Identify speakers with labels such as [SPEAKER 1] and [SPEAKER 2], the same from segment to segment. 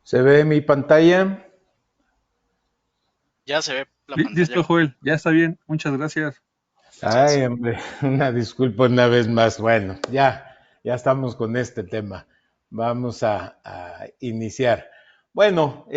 [SPEAKER 1] ¿Se ve mi pantalla?
[SPEAKER 2] Ya se ve la pantalla.
[SPEAKER 3] Listo, Joel, ya está bien, muchas gracias.
[SPEAKER 2] Gracias.
[SPEAKER 1] Ay, hombre, una disculpa una vez más. Bueno, ya estamos con este tema. Vamos a iniciar. Bueno,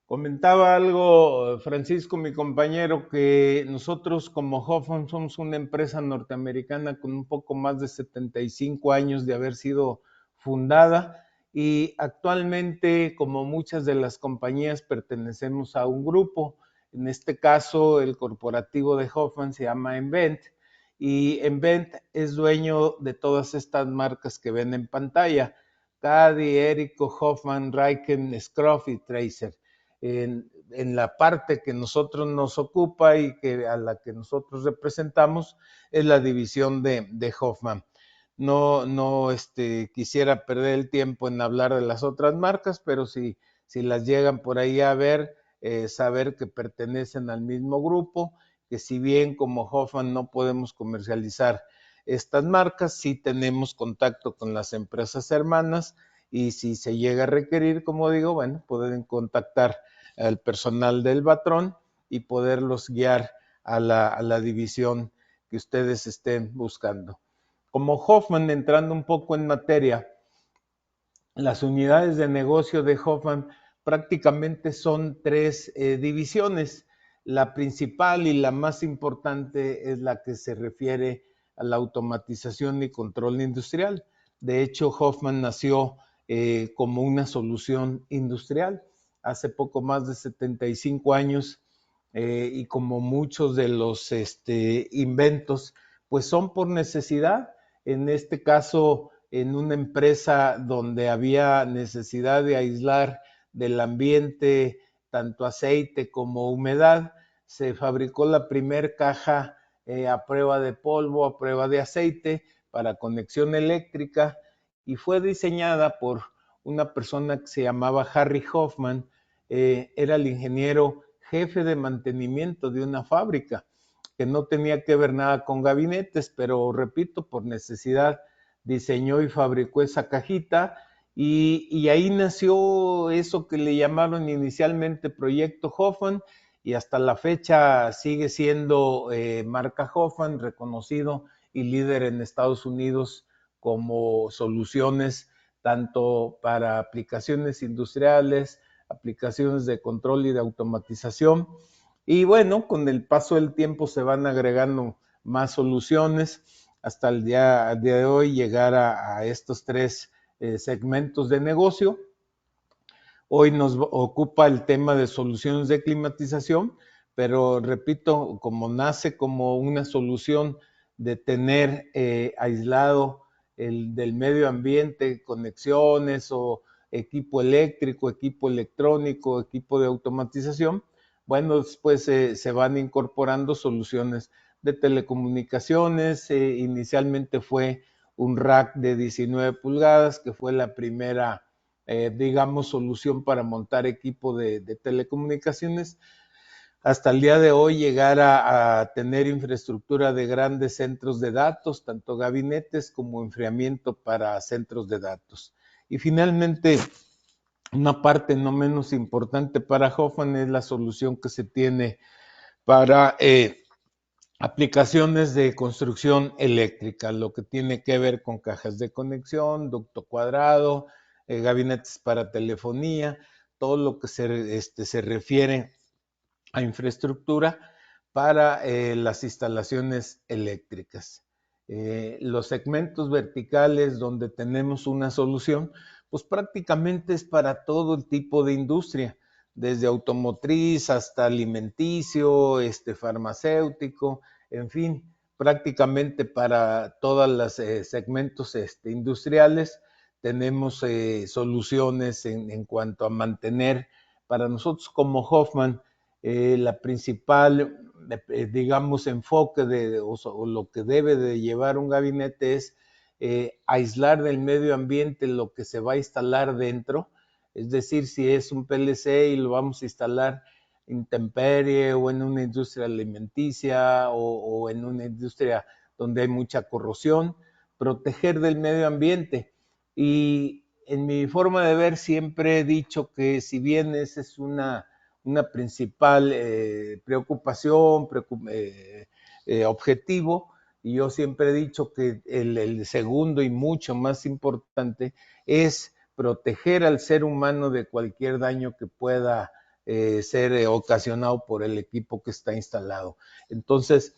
[SPEAKER 1] comentaba algo Francisco, mi compañero, que nosotros como Hoffman somos una empresa norteamericana con un poco más de 75 años de haber sido fundada y actualmente, como muchas de las compañías, pertenecemos a un grupo. En este caso, el corporativo de Hoffman se llama Envent y Envent es dueño de todas estas marcas que ven en pantalla: Caddy, Erico, Hoffman, Riken, Scruff y Tracer. En la parte que nosotros nos ocupa y que a la que nosotros representamos es la división de Hoffman. No quisiera perder el tiempo en hablar de las otras marcas, pero si las llegan por ahí a ver, saber que pertenecen al mismo grupo, que si bien como Hoffman no podemos comercializar estas marcas, sí tenemos contacto con las empresas hermanas y si se llega a requerir, como digo, bueno, pueden contactar al personal del Batrón y poderlos guiar a la división que ustedes estén buscando. Como Hoffman, entrando un poco en materia, las unidades de negocio de Hoffman prácticamente son tres divisiones. La principal y la más importante es la que se refiere a la automatización y control industrial. De hecho, Hoffman nació como una solución industrial hace poco más de 75 años y como muchos de los inventos, pues son por necesidad. En este caso, en una empresa donde había necesidad de aislar del ambiente tanto aceite como humedad, se fabricó la primer caja a prueba de polvo, a prueba de aceite para conexión eléctrica y fue diseñada por una persona que se llamaba Harry Hoffman. Era el ingeniero jefe de mantenimiento de una fábrica que no tenía que ver nada con gabinetes, pero repito, por necesidad diseñó y fabricó esa cajita y ahí nació eso que le llamaron inicialmente Proyecto Hoffman y hasta la fecha sigue siendo marca Hoffman, reconocido y líder en Estados Unidos como soluciones tanto para aplicaciones industriales, aplicaciones de control y de automatización. Y bueno, con el paso del tiempo se van agregando más soluciones hasta día de hoy llegar a estos tres segmentos de negocio. Hoy nos ocupa el tema de soluciones de climatización, pero repito, como nace como una solución de tener aislado del medio ambiente, conexiones o equipo eléctrico, equipo electrónico, equipo de automatización, bueno, después se van incorporando soluciones de telecomunicaciones. Inicialmente fue un rack de 19 pulgadas, que fue la primera digamos, solución para montar equipo de telecomunicaciones, hasta el día de hoy llegar a tener infraestructura de grandes centros de datos, tanto gabinetes como enfriamiento para centros de datos. Y finalmente, una parte no menos importante para Hoffman es la solución que se tiene para aplicaciones de construcción eléctrica, lo que tiene que ver con cajas de conexión, ducto cuadrado, gabinetes para telefonía, todo lo que se refiere a infraestructura para las instalaciones eléctricas. Los segmentos verticales donde tenemos una solución, pues prácticamente es para todo el tipo de industria, desde automotriz hasta alimenticio, farmacéutico, en fin, prácticamente para todos los segmentos industriales tenemos soluciones en cuanto a mantener para nosotros como Hoffman la principal, digamos, enfoque o lo que debe de llevar un gabinete es aislar del medio ambiente lo que se va a instalar dentro, es decir, si es un PLC y lo vamos a instalar intemperie o en una industria alimenticia o en una industria donde hay mucha corrosión, proteger del medio ambiente. Y en mi forma de ver siempre he dicho que si bien esa es una principal preocupación, objetivo, y yo siempre he dicho que el segundo y mucho más importante es proteger al ser humano de cualquier daño que pueda ser ocasionado por el equipo que está instalado. Entonces,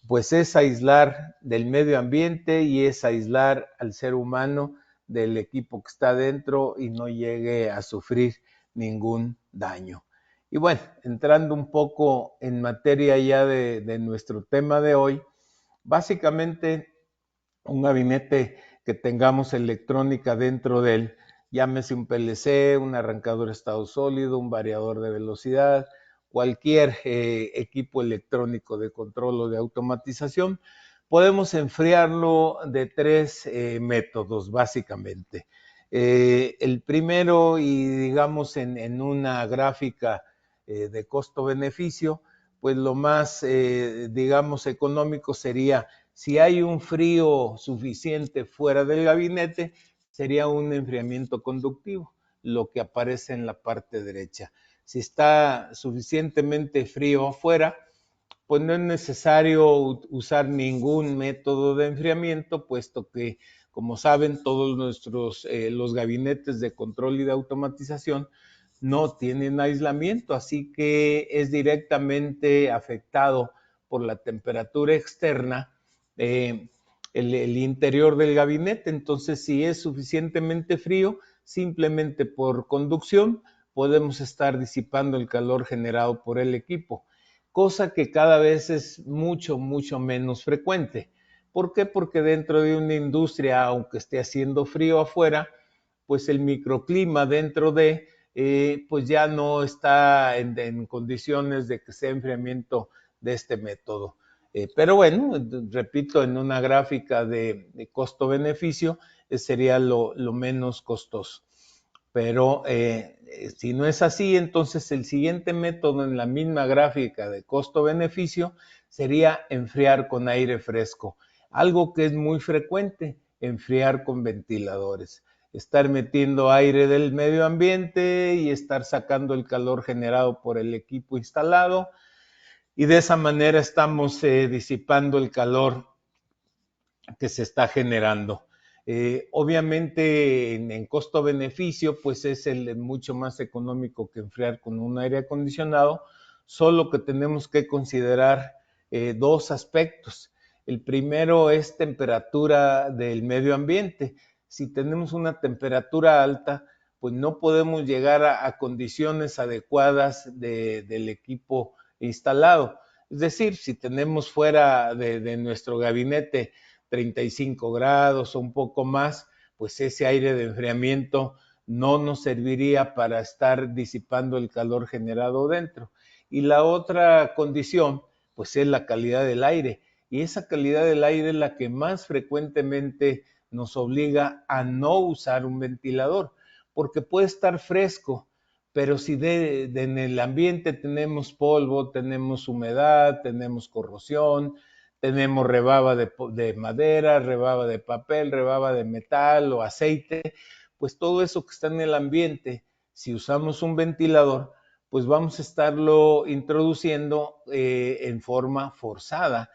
[SPEAKER 1] pues es aislar del medio ambiente y es aislar al ser humano del equipo que está dentro y no llegue a sufrir ningún daño. Y bueno, entrando un poco en materia ya de nuestro tema de hoy, básicamente un gabinete que tengamos electrónica dentro de él, llámese un PLC, un arrancador de estado sólido, un variador de velocidad, cualquier equipo electrónico de control o de automatización, podemos enfriarlo de tres métodos, básicamente. El primero, y digamos en una gráfica de costo-beneficio, pues lo más, digamos, económico sería, si hay un frío suficiente fuera del gabinete, sería un enfriamiento conductivo, lo que aparece en la parte derecha. Si está suficientemente frío afuera, pues no es necesario usar ningún método de enfriamiento, puesto que, como saben, todos los gabinetes de control y de automatización no tienen aislamiento, así que es directamente afectado por la temperatura externa el interior del gabinete. Entonces, si es suficientemente frío, simplemente por conducción podemos estar disipando el calor generado por el equipo, cosa que cada vez es mucho menos frecuente. ¿Por qué? Porque dentro de una industria, aunque esté haciendo frío afuera, pues el microclima dentro de, pues ya no está en condiciones de que sea enfriamiento de este método. Pero bueno, repito, en una gráfica de costo-beneficio sería lo menos costoso. Pero si no es así, entonces el siguiente método en la misma gráfica de costo-beneficio sería enfriar con aire fresco, algo que es muy frecuente, enfriar con ventiladores, estar metiendo aire del medio ambiente y estar sacando el calor generado por el equipo instalado, y de esa manera estamos disipando el calor que se está generando. Obviamente en costo-beneficio, pues es mucho más económico que enfriar con un aire acondicionado, solo que tenemos que considerar dos aspectos. El primero es temperatura del medio ambiente. Si tenemos una temperatura alta, pues no podemos llegar a condiciones adecuadas del equipo instalado. Es decir, si tenemos fuera de nuestro gabinete 35 grados o un poco más, pues ese aire de enfriamiento no nos serviría para estar disipando el calor generado dentro. Y la otra condición, pues es la calidad del aire. Y esa calidad del aire es la que más frecuentemente nos obliga a no usar un ventilador, porque puede estar fresco, pero si en el ambiente tenemos polvo, tenemos humedad, tenemos corrosión, tenemos rebaba de madera, rebaba de papel, rebaba de metal o aceite, pues todo eso que está en el ambiente, si usamos un ventilador, pues vamos a estarlo introduciendo en forma forzada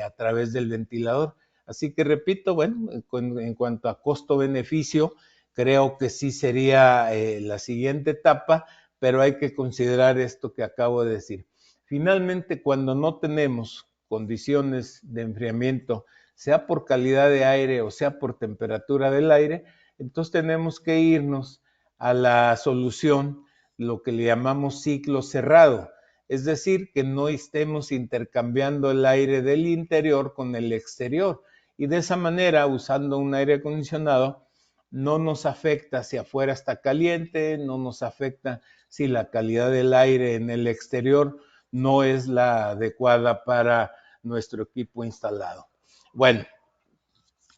[SPEAKER 1] a través del ventilador. Así que repito, bueno, en cuanto a costo-beneficio, creo que sí sería la siguiente etapa, pero hay que considerar esto que acabo de decir. Finalmente, cuando no tenemos condiciones de enfriamiento, sea por calidad de aire o sea por temperatura del aire, entonces tenemos que irnos a la solución, lo que le llamamos ciclo cerrado, es decir, que no estemos intercambiando el aire del interior con el exterior, y de esa manera, usando un aire acondicionado, no nos afecta si afuera está caliente, no nos afecta si la calidad del aire en el exterior no es la adecuada para nuestro equipo instalado. Bueno,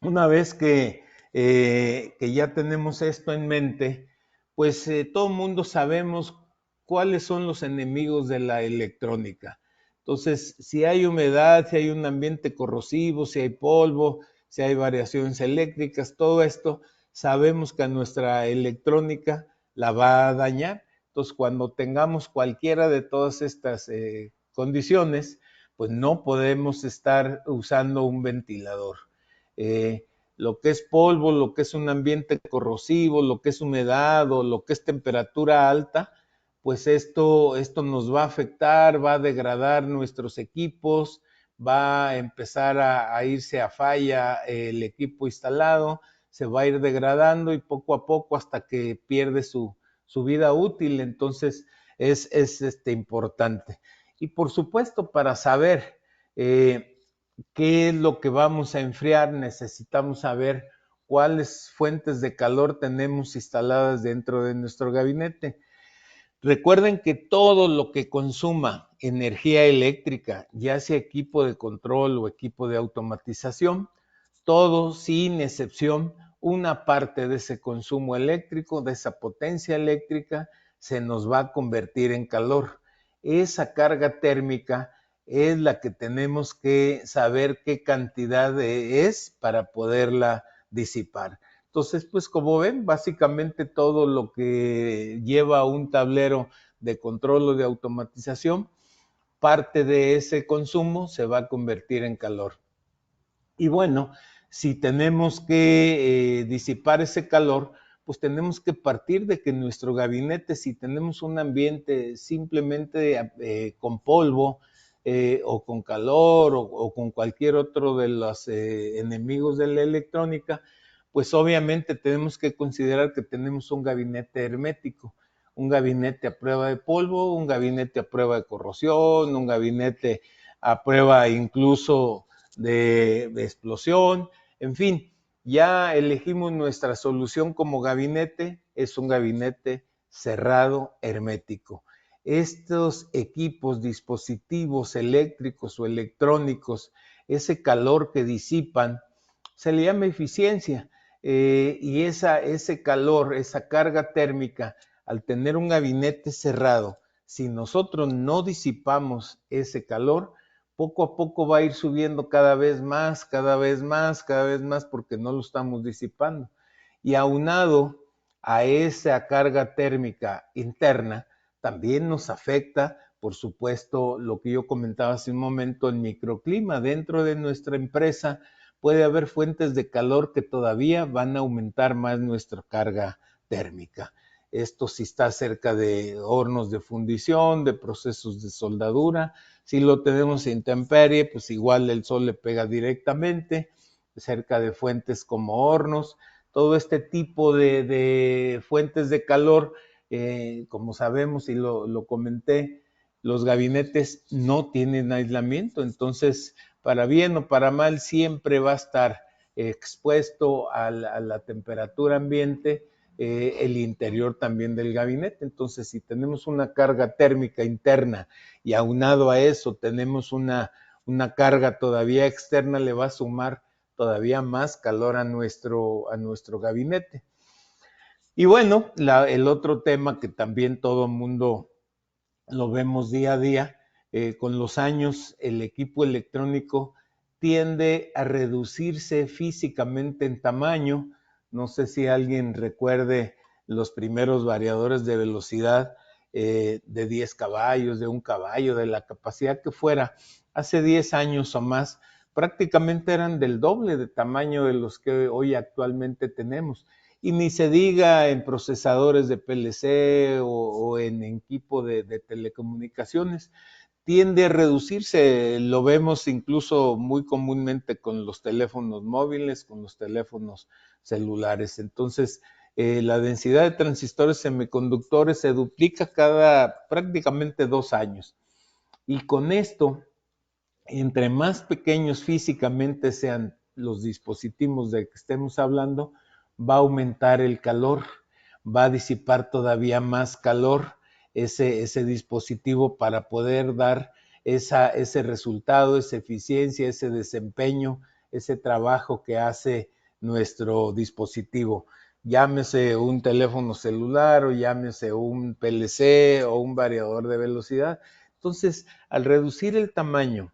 [SPEAKER 1] una vez que ya tenemos esto en mente, pues todo el mundo sabemos cuáles son los enemigos de la electrónica. Entonces, si hay humedad, si hay un ambiente corrosivo, si hay polvo, si hay variaciones eléctricas, todo esto sabemos que a nuestra electrónica la va a dañar. Entonces, cuando tengamos cualquiera de todas estas condiciones, pues no podemos estar usando un ventilador. Lo que es polvo, lo que es un ambiente corrosivo, lo que es humedad o lo que es temperatura alta, pues esto nos va a afectar, va a degradar nuestros equipos, va a empezar a irse a falla el equipo instalado, se va a ir degradando y poco a poco hasta que pierde su vida útil. Entonces es importante. Y por supuesto, para saber qué es lo que vamos a enfriar, necesitamos saber cuáles fuentes de calor tenemos instaladas dentro de nuestro gabinete. Recuerden que todo lo que consuma energía eléctrica, ya sea equipo de control o equipo de automatización, todo sin excepción, una parte de ese consumo eléctrico, de esa potencia eléctrica, se nos va a convertir en calor. Esa carga térmica es la que tenemos que saber qué cantidad es para poderla disipar. Entonces, pues como ven, básicamente todo lo que lleva un tablero de control o de automatización, parte de ese consumo se va a convertir en calor. Y bueno, si tenemos que disipar ese calor, pues tenemos que partir de que nuestro gabinete, si tenemos un ambiente simplemente con polvo o con calor o con cualquier otro de los enemigos de la electrónica, pues obviamente tenemos que considerar que tenemos un gabinete hermético, un gabinete a prueba de polvo, un gabinete a prueba de corrosión, un gabinete a prueba incluso de explosión, en fin, ya elegimos nuestra solución como gabinete, es un gabinete cerrado, hermético. Estos equipos, dispositivos eléctricos o electrónicos, ese calor que disipan, se le llama eficiencia y ese calor, esa carga térmica, al tener un gabinete cerrado, si nosotros no disipamos ese calor, poco a poco va a ir subiendo cada vez más, cada vez más, cada vez más, porque no lo estamos disipando. Y aunado a esa carga térmica interna, también nos afecta, por supuesto, lo que yo comentaba hace un momento, el microclima. Dentro de nuestra empresa puede haber fuentes de calor que todavía van a aumentar más nuestra carga térmica. Esto si está cerca de hornos de fundición, de procesos de soldadura. Si lo tenemos en intemperie, pues igual el sol le pega directamente, cerca de fuentes como hornos. Todo este tipo de fuentes de calor, como sabemos y lo comenté, los gabinetes no tienen aislamiento, entonces para bien o para mal siempre va a estar expuesto a la temperatura ambiente el interior también del gabinete. Entonces, si tenemos una carga térmica interna y aunado a eso tenemos una carga todavía externa, le va a sumar todavía más calor a nuestro gabinete. Y bueno, el otro tema que también todo el mundo lo vemos día a día, con los años el equipo electrónico tiende a reducirse físicamente en tamaño. No sé si alguien recuerde los primeros variadores de velocidad de 10 caballos, de 1 caballo, de la capacidad que fuera. Hace 10 años o más, prácticamente eran del doble de tamaño de los que hoy actualmente tenemos. Y ni se diga en procesadores de PLC o en equipo de telecomunicaciones, tiende a reducirse, lo vemos incluso muy comúnmente con los teléfonos móviles, con los teléfonos celulares. Entonces, la densidad de transistores semiconductores se duplica cada prácticamente 2 años. Y con esto, entre más pequeños físicamente sean los dispositivos de que estemos hablando, va a aumentar el calor, va a disipar todavía más calor ese dispositivo para poder dar ese resultado, esa eficiencia, ese desempeño, ese trabajo que hace nuestro dispositivo. Llámese un teléfono celular o llámese un PLC o un variador de velocidad. Entonces, al reducir el tamaño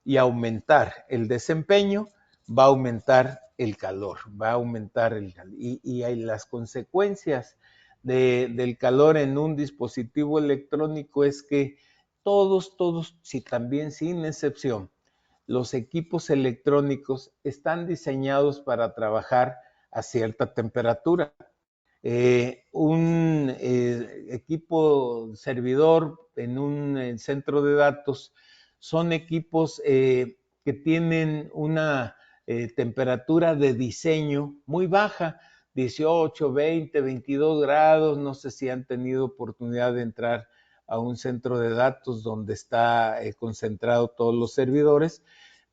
[SPEAKER 1] y aumentar el desempeño, va a aumentar el calor, va a aumentar el calor. Y hay las consecuencias del calor en un dispositivo electrónico es que todos, si también sin excepción, los equipos electrónicos están diseñados para trabajar a cierta temperatura. Un equipo servidor en un centro de datos son equipos que tienen una temperatura de diseño muy baja, 18, 20, 22 grados. No sé si han tenido oportunidad de entrar a un centro de datos donde está concentrado todos los servidores,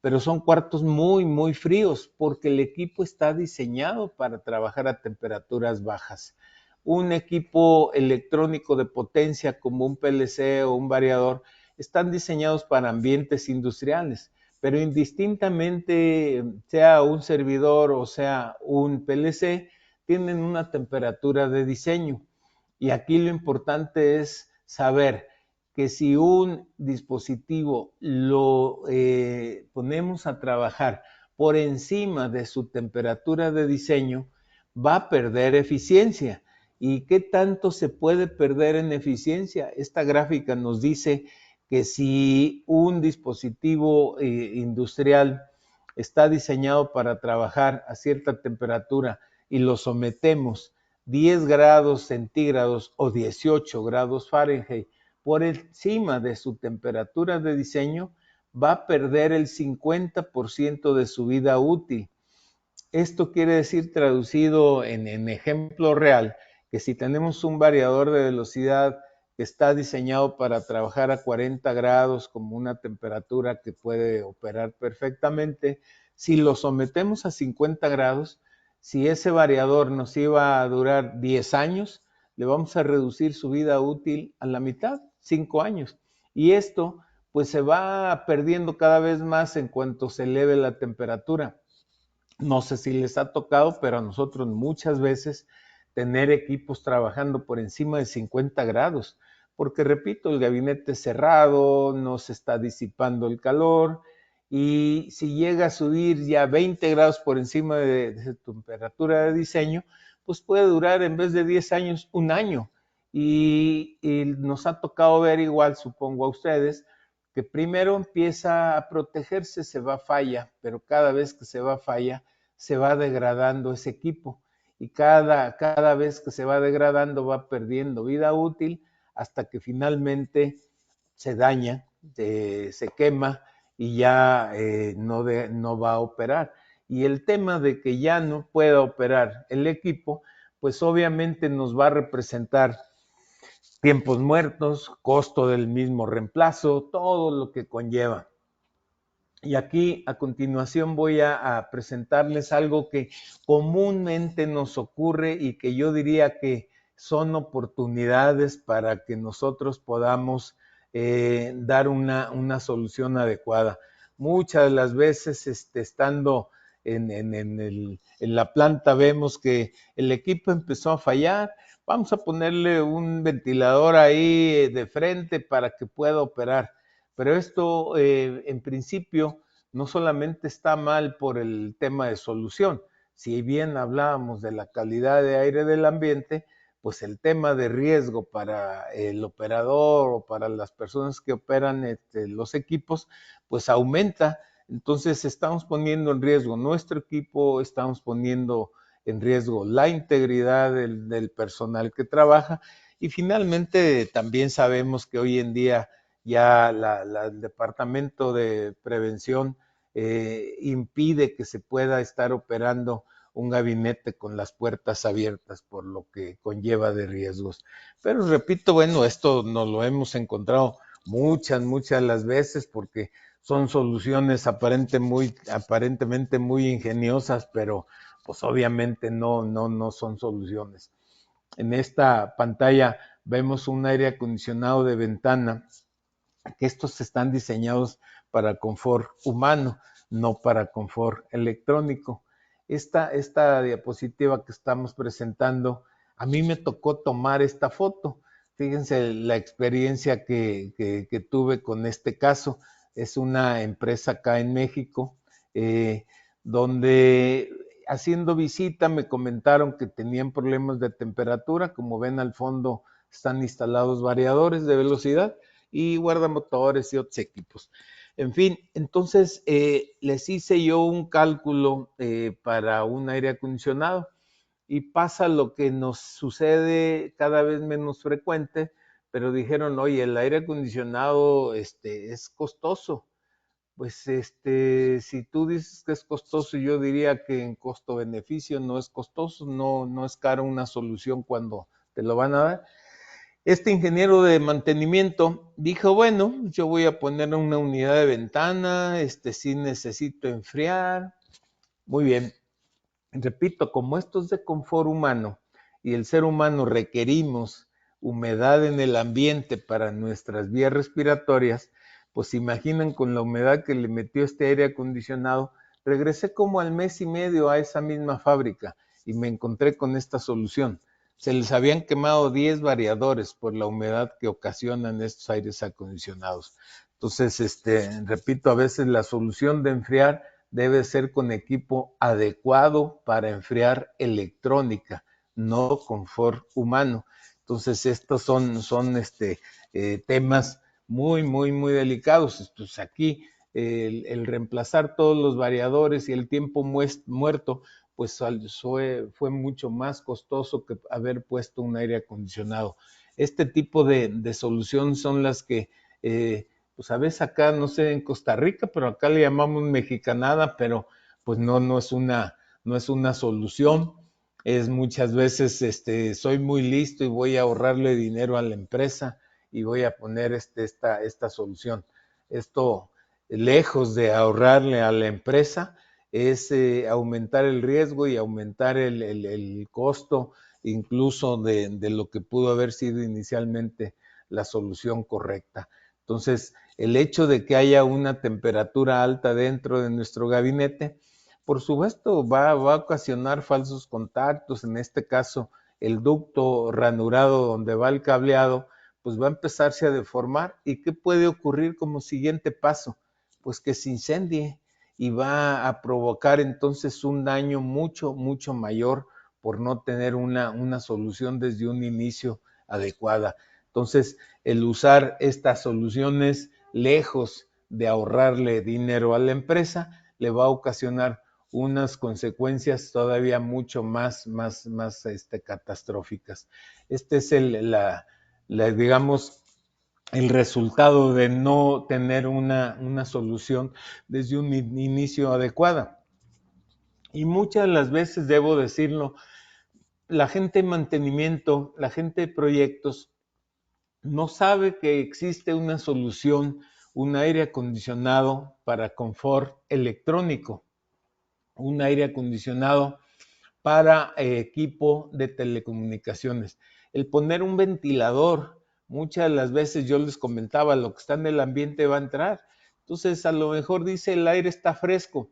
[SPEAKER 1] pero son cuartos muy, muy fríos porque el equipo está diseñado para trabajar a temperaturas bajas. Un equipo electrónico de potencia como un PLC o un variador están diseñados para ambientes industriales, pero indistintamente sea un servidor o sea un PLC, tienen una temperatura de diseño. Y aquí lo importante es saber que si un dispositivo lo ponemos a trabajar por encima de su temperatura de diseño, va a perder eficiencia. ¿Y qué tanto se puede perder en eficiencia? Esta gráfica nos dice que si un dispositivo industrial está diseñado para trabajar a cierta temperatura y lo sometemos 10 grados centígrados o 18 grados Fahrenheit por encima de su temperatura de diseño, va a perder el 50% de su vida útil. Esto quiere decir, traducido en ejemplo real, que si tenemos un variador de velocidad que está diseñado para trabajar a 40 grados como una temperatura que puede operar perfectamente, si lo sometemos a 50 grados, si ese variador nos iba a durar 10 años, le vamos a reducir su vida útil a la mitad, 5 años. Y esto pues se va perdiendo cada vez más en cuanto se eleve la temperatura. No sé si les ha tocado, pero a nosotros muchas veces tener equipos trabajando por encima de 50 grados, porque repito, el gabinete es cerrado, no se está disipando el calor, y si llega a subir ya 20 grados por encima de su temperatura de diseño, pues puede durar en vez de 10 años, un año. Y nos ha tocado ver igual, supongo a ustedes, que primero empieza a protegerse, se va a falla, pero cada vez que se va a falla, se va degradando ese equipo y cada vez que se va degradando va perdiendo vida útil hasta que finalmente se daña, se quema y ya no va a operar. Y el tema de que ya no pueda operar el equipo, pues obviamente nos va a representar tiempos muertos, costo del mismo reemplazo, todo lo que conlleva. Y aquí a continuación voy a presentarles algo que comúnmente nos ocurre y que yo diría que son oportunidades para que nosotros podamos dar una solución adecuada. Muchas de las veces estando en la planta vemos que el equipo empezó a fallar. Vamos a ponerle un ventilador ahí de frente para que pueda operar. Pero esto en principio no solamente está mal por el tema de solución. Si bien hablábamos de la calidad de aire del ambiente, pues el tema de riesgo para el operador o para las personas que operan los equipos, pues aumenta. Entonces estamos poniendo en riesgo nuestro equipo, estamos poniendo en riesgo la integridad del personal que trabaja y finalmente también sabemos que hoy en día ya el Departamento de Prevención impide que se pueda estar operando un gabinete con las puertas abiertas por lo que conlleva de riesgos. Pero repito, bueno, esto nos lo hemos encontrado muchas las veces porque son soluciones aparentemente muy ingeniosas, pero pues obviamente no son soluciones. En esta pantalla vemos un aire acondicionado de ventana, que estos están diseñados para confort humano, no para confort electrónico. Esta diapositiva que estamos presentando, a mí me tocó tomar esta foto. Fíjense la experiencia que tuve con este caso. Es una empresa acá en México, donde haciendo visita me comentaron que tenían problemas de temperatura. Como ven al fondo están instalados variadores de velocidad y guardamotores y otros equipos. En fin, entonces les hice yo un cálculo para un aire acondicionado y pasa lo que nos sucede cada vez menos frecuente, pero dijeron, oye, el aire acondicionado es costoso. Pues si tú dices que es costoso, yo diría que en costo-beneficio no es costoso, no es caro una solución cuando te lo van a dar. Este ingeniero de mantenimiento dijo, bueno, yo voy a poner una unidad de ventana, sí necesito enfriar. Muy bien. Repito, como esto es de confort humano y el ser humano requerimos humedad en el ambiente para nuestras vías respiratorias, pues imaginan con la humedad que le metió este aire acondicionado, regresé como al mes y medio a esa misma fábrica y me encontré con esta solución. Se les habían quemado 10 variadores por la humedad que ocasionan estos aires acondicionados. Entonces, repito, a veces la solución de enfriar debe ser con equipo adecuado para enfriar electrónica, no confort humano. Entonces, estos son temas muy delicados. Pues aquí el reemplazar todos los variadores y el tiempo muerto, pues fue mucho más costoso que haber puesto un aire acondicionado. Este tipo de soluciones son las que pues a veces acá, no sé, en Costa Rica, pero acá le llamamos mexicanada, pero pues no es una solución. Es muchas veces, soy muy listo y voy a ahorrarle dinero a la empresa y voy a poner esta solución. Esto, lejos de ahorrarle a la empresa, es aumentar el riesgo y aumentar el costo incluso de lo que pudo haber sido inicialmente la solución correcta. Entonces, el hecho de que haya una temperatura alta dentro de nuestro gabinete, por supuesto, va a ocasionar falsos contactos. En este caso, el ducto ranurado donde va el cableado, pues va a empezarse a deformar. ¿Y qué puede ocurrir como siguiente paso? Pues que se incendie y va a provocar entonces un daño mucho mayor por no tener una solución desde un inicio adecuada. Entonces, el usar estas soluciones lejos de ahorrarle dinero a la empresa, le va a ocasionar unas consecuencias todavía mucho más catastróficas. Este es digamos, el resultado de no tener una solución desde un inicio adecuada. Y muchas de las veces, debo decirlo, la gente de mantenimiento, la gente de proyectos, no sabe que existe una solución, un aire acondicionado para confort electrónico, un aire acondicionado para equipo de telecomunicaciones. El poner un ventilador, muchas de las veces yo les comentaba, lo que está en el ambiente va a entrar. Entonces, a lo mejor dice el aire está fresco,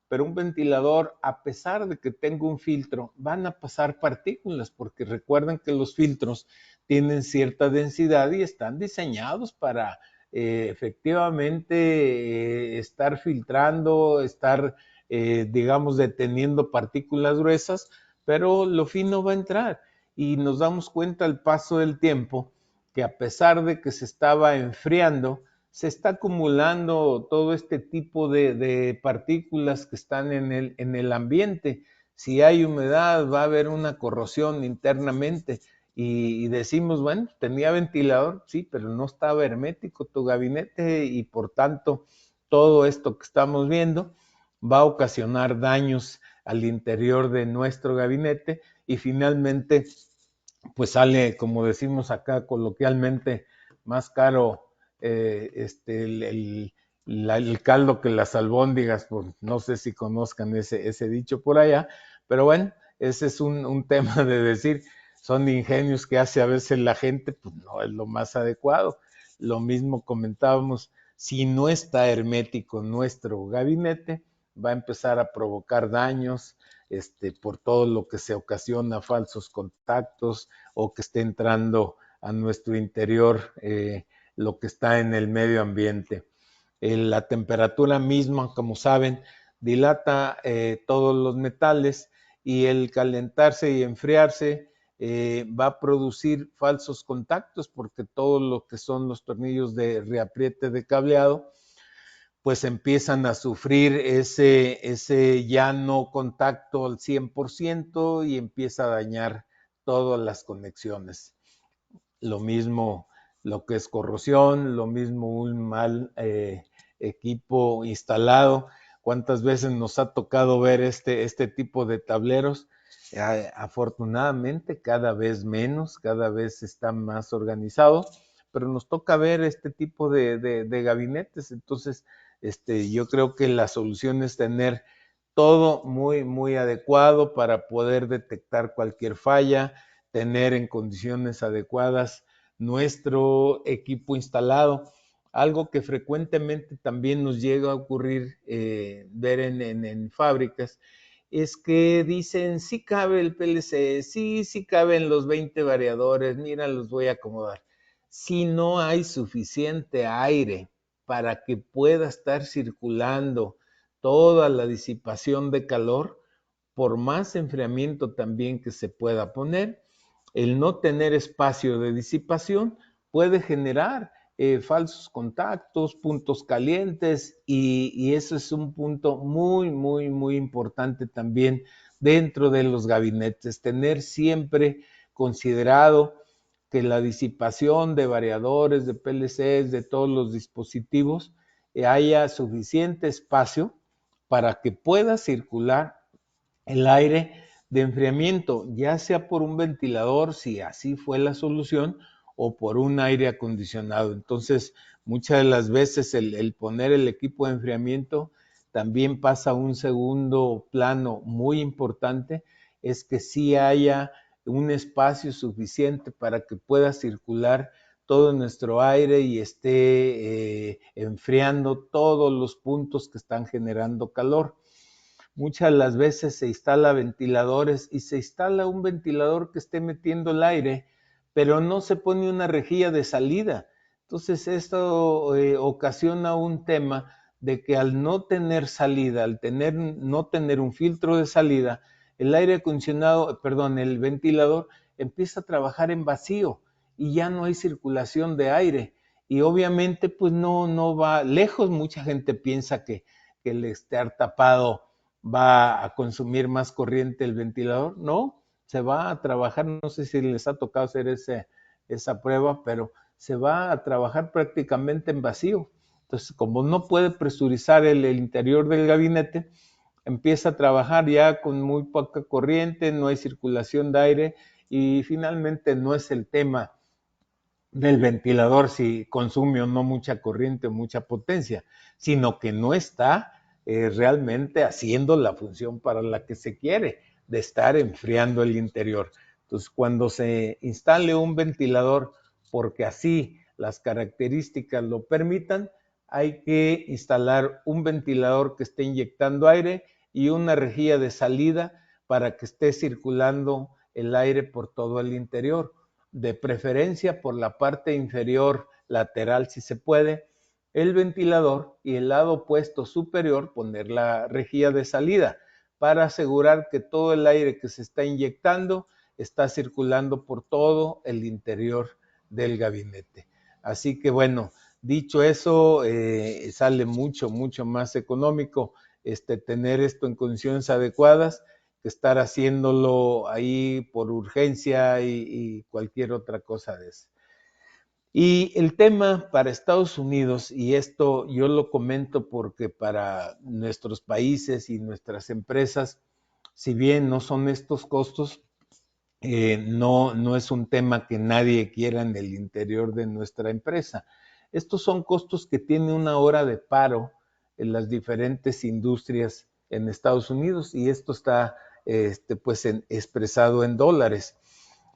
[SPEAKER 1] pero un ventilador, a pesar de que tenga un filtro, van a pasar partículas, porque recuerden que los filtros tienen cierta densidad y están diseñados para efectivamente estar filtrando, estar, digamos, deteniendo partículas gruesas, pero lo fino va a entrar. Y nos damos cuenta al paso del tiempo que a pesar de que se estaba enfriando, se está acumulando todo este tipo de partículas que están en el ambiente. Si hay humedad, va a haber una corrosión internamente. Y decimos, bueno, tenía ventilador, sí, pero no estaba hermético tu gabinete y por tanto todo esto que estamos viendo va a ocasionar daños al interior de nuestro gabinete y finalmente pues sale, como decimos acá coloquialmente, más caro el caldo que las albóndigas. Pues no sé si conozcan ese dicho por allá, pero bueno, ese es un tema de decir, son ingenios que hace a veces la gente, pues no es lo más adecuado. Lo mismo comentábamos, si no está hermético nuestro gabinete, va a empezar a provocar daños, por todo lo que se ocasiona, falsos contactos o que esté entrando a nuestro interior lo que está en el medio ambiente. La temperatura misma, como saben, dilata todos los metales y el calentarse y enfriarse va a producir falsos contactos porque todo lo que son los tornillos de reapriete de cableado pues empiezan a sufrir ese ya no contacto al 100% y empieza a dañar todas las conexiones. Lo mismo lo que es corrosión, lo mismo un mal equipo instalado. ¿Cuántas veces nos ha tocado ver este tipo de tableros? Afortunadamente cada vez menos, cada vez está más organizado, pero nos toca ver este tipo de gabinetes. Entonces, yo creo que la solución es tener todo muy, muy adecuado para poder detectar cualquier falla, tener en condiciones adecuadas nuestro equipo instalado. Algo que frecuentemente también nos llega a ocurrir ver en fábricas es que dicen, sí cabe el PLC, sí caben los 20 variadores, mira, los voy a acomodar. Si no hay suficiente aire para que pueda estar circulando toda la disipación de calor, por más enfriamiento también que se pueda poner, el no tener espacio de disipación puede generar falsos contactos, puntos calientes y eso es un punto muy, muy, muy importante también dentro de los gabinetes, tener siempre considerado que la disipación de variadores, de PLCs, de todos los dispositivos, haya suficiente espacio para que pueda circular el aire de enfriamiento, ya sea por un ventilador, si así fue la solución, o por un aire acondicionado. Entonces, muchas de las veces el poner el equipo de enfriamiento también pasa a un segundo plano muy importante, es que sí haya un espacio suficiente para que pueda circular todo nuestro aire y esté enfriando todos los puntos que están generando calor. Muchas de las veces se instala ventiladores y se instala un ventilador que esté metiendo el aire, pero no se pone una rejilla de salida. Entonces esto ocasiona un tema de que al no tener salida, al no tener un filtro de salida, el aire acondicionado, perdón, el ventilador empieza a trabajar en vacío y ya no hay circulación de aire. Y obviamente pues no va lejos. Mucha gente piensa que el estar tapado va a consumir más corriente el ventilador. No, se va a trabajar, no sé si les ha tocado hacer esa prueba, pero se va a trabajar prácticamente en vacío. Entonces, como no puede presurizar el interior del gabinete, empieza a trabajar ya con muy poca corriente, no hay circulación de aire y finalmente no es el tema del ventilador si consume o no mucha corriente o mucha potencia, sino que no está realmente haciendo la función para la que se quiere, de estar enfriando el interior. Entonces, cuando se instale un ventilador, porque así las características lo permitan, hay que instalar un ventilador que esté inyectando aire y una rejilla de salida para que esté circulando el aire por todo el interior, de preferencia por la parte inferior lateral si se puede, el ventilador y el lado opuesto superior poner la rejilla de salida para asegurar que todo el aire que se está inyectando está circulando por todo el interior del gabinete. Así que bueno, dicho eso, sale mucho más económico tener esto en condiciones adecuadas que estar haciéndolo ahí por urgencia y cualquier otra cosa de eso. Y el tema para Estados Unidos, y esto yo lo comento porque para nuestros países y nuestras empresas, si bien no son estos costos, no es un tema que nadie quiera en el interior de nuestra empresa. Estos son costos que tiene una hora de paro en las diferentes industrias en Estados Unidos y esto está pues expresado en dólares.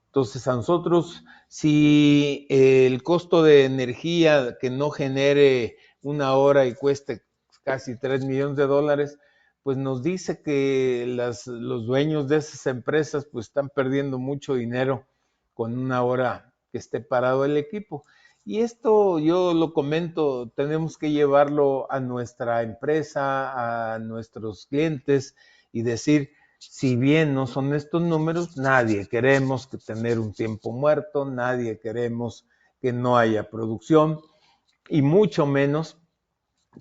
[SPEAKER 1] Entonces, a nosotros, si el costo de energía que no genere una hora y cueste casi 3 millones de dólares, pues nos dice que los dueños de esas empresas pues están perdiendo mucho dinero con una hora que esté parado el equipo. Y esto yo lo comento, tenemos que llevarlo a nuestra empresa, a nuestros clientes y decir, si bien no son estos números, nadie queremos que tener un tiempo muerto, nadie queremos que no haya producción y mucho menos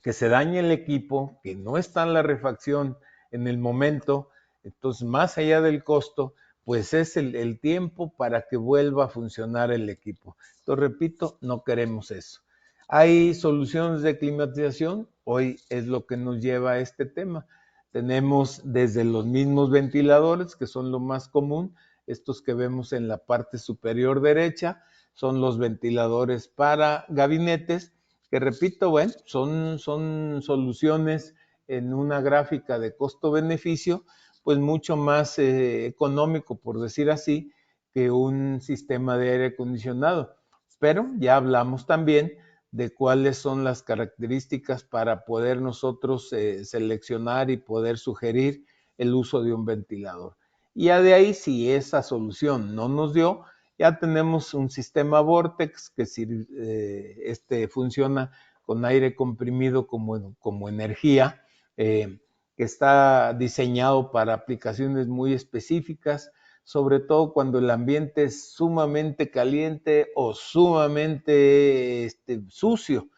[SPEAKER 1] que se dañe el equipo, que no está en la refacción en el momento. Entonces, más allá del costo, pues es el tiempo para que vuelva a funcionar el equipo. Entonces, repito, no queremos eso. Hay soluciones de climatización, hoy es lo que nos lleva a este tema. Tenemos desde los mismos ventiladores, que son lo más común, estos que vemos en la parte superior derecha, son los ventiladores para gabinetes, que repito, bueno, son soluciones en una gráfica de costo-beneficio, pues mucho más económico, por decir así, que un sistema de aire acondicionado. Pero ya hablamos también de cuáles son las características para poder nosotros seleccionar y poder sugerir el uso de un ventilador. Y ya de ahí, si esa solución no nos dio, ya tenemos un sistema Vortex que funciona con aire comprimido como energía, que está diseñado para aplicaciones muy específicas, sobre todo cuando el ambiente es sumamente caliente o sumamente sucio.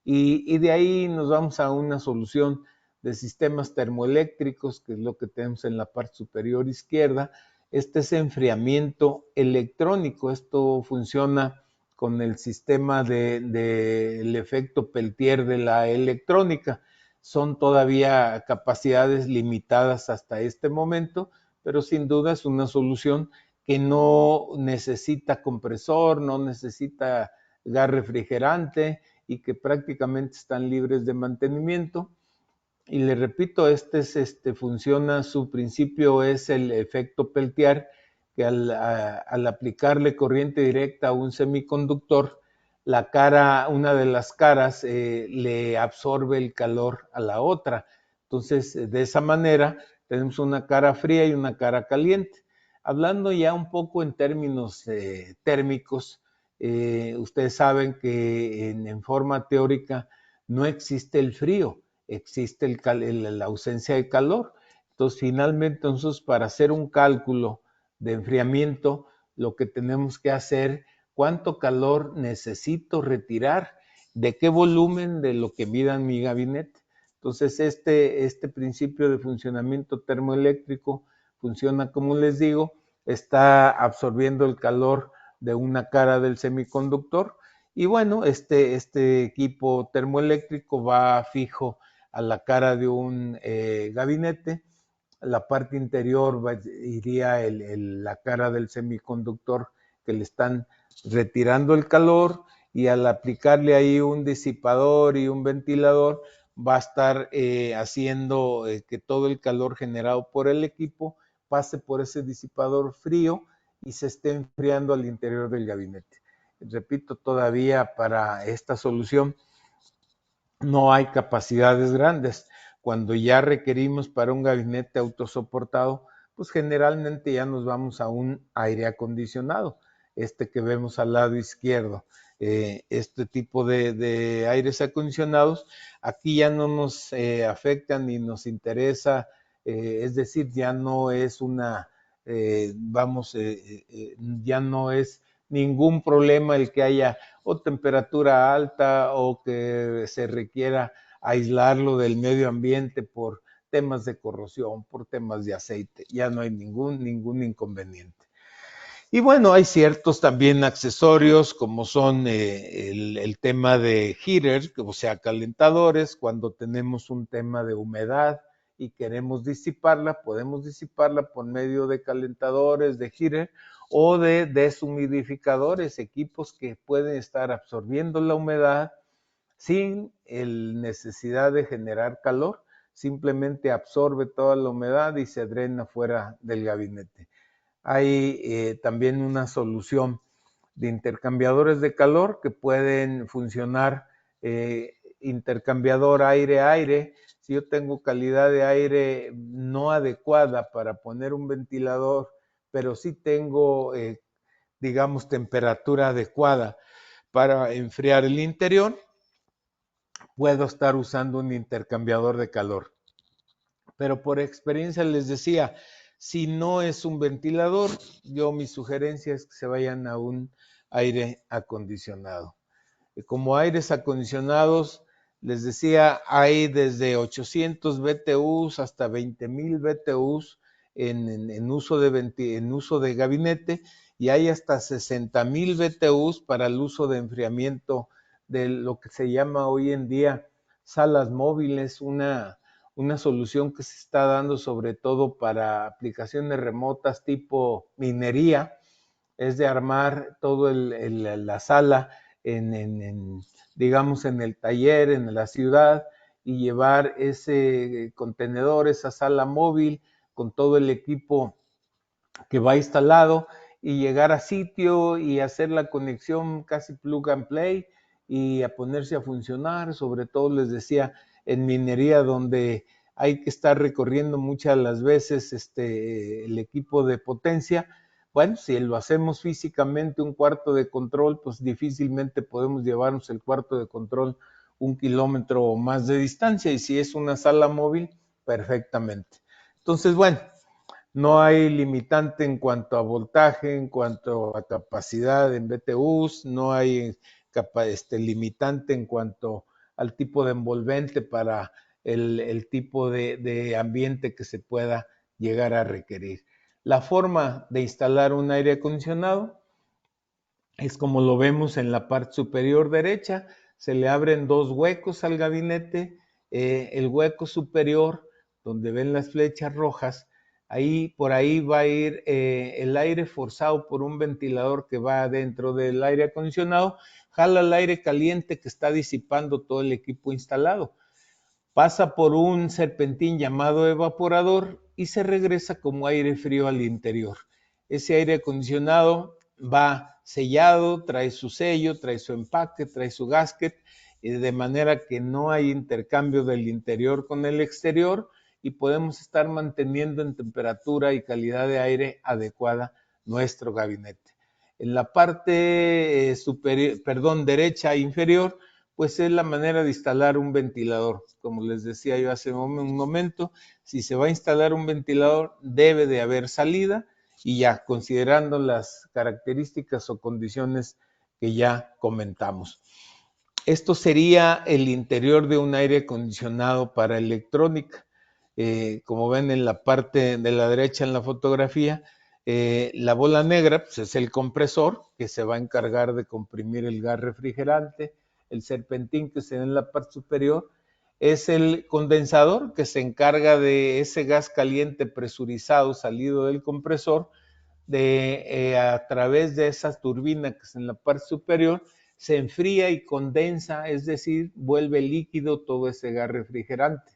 [SPEAKER 1] Y de ahí nos vamos a una solución de sistemas termoeléctricos, que es lo que tenemos en la parte superior izquierda. Este es enfriamiento electrónico. Esto funciona con el sistema del efecto Peltier de la electrónica. Son todavía capacidades limitadas hasta este momento, pero sin duda es una solución que no necesita compresor, no necesita gas refrigerante y que prácticamente están libres de mantenimiento. Y le repito, funciona, su principio es el efecto Peltier, que al aplicarle corriente directa a un semiconductor, una de las caras le absorbe el calor a la otra. Entonces, de esa manera, tenemos una cara fría y una cara caliente. Hablando ya un poco en términos térmicos, ustedes saben que en forma teórica no existe el frío, existe la ausencia de calor. Entonces, finalmente, para hacer un cálculo de enfriamiento, lo que tenemos que hacer, cuánto calor necesito retirar, de qué volumen, de lo que mida en mi gabinete. Entonces, este principio de funcionamiento termoeléctrico funciona, como les digo, está absorbiendo el calor de una cara del semiconductor. Y bueno, este equipo termoeléctrico va fijo a la cara de un gabinete. La parte interior iría la cara del semiconductor que le están retirando el calor, y al aplicarle ahí un disipador y un ventilador va a estar haciendo que todo el calor generado por el equipo pase por ese disipador frío y se esté enfriando al interior del gabinete. Repito, todavía para esta solución no hay capacidades grandes. Cuando ya requerimos para un gabinete autosoportado, pues generalmente ya nos vamos a un aire acondicionado, este que vemos al lado izquierdo. Este tipo de aires acondicionados aquí ya no nos afectan ni nos interesa, es decir, ya no es ya no es ningún problema el que haya o temperatura alta o que se requiera aislarlo del medio ambiente por temas de corrosión, por temas de aceite. Ya no hay ningún inconveniente. Y bueno, hay ciertos también accesorios como son el tema de heaters, o sea, calentadores. Cuando tenemos un tema de humedad y queremos disiparla, podemos disiparla por medio de calentadores, de heater o de deshumidificadores, equipos que pueden estar absorbiendo la humedad sin necesidad de generar calor. Simplemente absorbe toda la humedad y se drena fuera del gabinete. Hay también una solución de intercambiadores de calor que pueden funcionar intercambiador aire-aire. Si yo tengo calidad de aire no adecuada para poner un ventilador, pero sí tengo, digamos, temperatura adecuada para enfriar el interior, puedo estar usando un intercambiador de calor. Pero por experiencia les decía, si no es un ventilador, mi sugerencia es que se vayan a un aire acondicionado. Como aires acondicionados, les decía, hay desde 800 BTUs hasta 20,000 BTUs en uso de gabinete, y hay hasta 60,000 BTUs para el uso de enfriamiento de lo que se llama hoy en día salas móviles, una solución que se está dando sobre todo para aplicaciones remotas tipo minería, es de armar todo la sala digamos, en el taller, en la ciudad, y llevar ese contenedor, esa sala móvil, con todo el equipo que va instalado, y llegar a sitio y hacer la conexión casi plug and play y a ponerse a funcionar. Sobre todo les decía, en minería, donde hay que estar recorriendo muchas de las veces el equipo de potencia. Bueno, si lo hacemos físicamente un cuarto de control, pues difícilmente podemos llevarnos el cuarto de control 1 kilómetro o más de distancia, y si es una sala móvil, perfectamente. Entonces, bueno, no hay limitante en cuanto a voltaje, en cuanto a capacidad en BTUs, no hay limitante en cuanto al tipo de envolvente para el tipo de ambiente que se pueda llegar a requerir. La forma de instalar un aire acondicionado es como lo vemos en la parte superior derecha. Se le abren dos huecos al gabinete. El hueco superior, donde ven las flechas rojas, por ahí va a ir el aire forzado por un ventilador que va dentro del aire acondicionado, jala el aire caliente que está disipando todo el equipo instalado, pasa por un serpentín llamado evaporador y se regresa como aire frío al interior. Ese aire acondicionado va sellado, trae su sello, trae su empaque, trae su gasket, de manera que no hay intercambio del interior con el exterior, y podemos estar manteniendo en temperatura y calidad de aire adecuada nuestro gabinete. En la parte derecha inferior, pues es la manera de instalar un ventilador. Como les decía yo hace un momento, si se va a instalar un ventilador, debe de haber salida, y ya, considerando las características o condiciones que ya comentamos. Esto sería el interior de un aire acondicionado para electrónica. Como ven en la parte de la derecha en la fotografía, la bola negra pues, es el compresor que se va a encargar de comprimir el gas refrigerante. El serpentín que se ve en la parte superior es el condensador que se encarga de ese gas caliente presurizado salido del compresor, a través de esa turbina que es en la parte superior, se enfría y condensa, es decir, vuelve líquido todo ese gas refrigerante.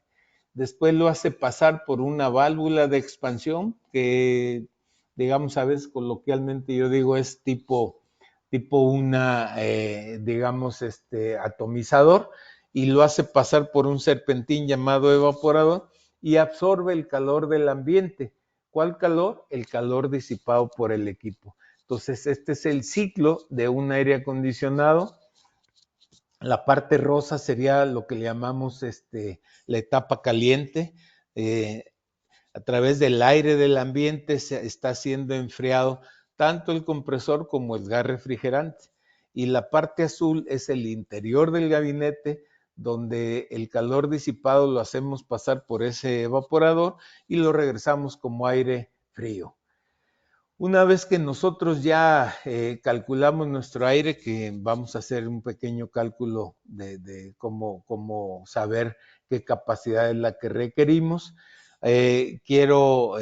[SPEAKER 1] Después lo hace pasar por una válvula de expansión que, digamos, a veces coloquialmente yo digo es tipo una, digamos, atomizador, y lo hace pasar por un serpentín llamado evaporador y absorbe el calor del ambiente. ¿Cuál calor? El calor disipado por el equipo. Entonces, este es el ciclo de un aire acondicionado. La parte rosa sería lo que le llamamos la etapa caliente. A través del aire del ambiente se está siendo enfriado tanto el compresor como el gas refrigerante. Y la parte azul es el interior del gabinete, donde el calor disipado lo hacemos pasar por ese evaporador y lo regresamos como aire frío. Una vez que nosotros ya calculamos nuestro aire, que vamos a hacer un pequeño cálculo de cómo saber qué capacidad es la que requerimos, quiero,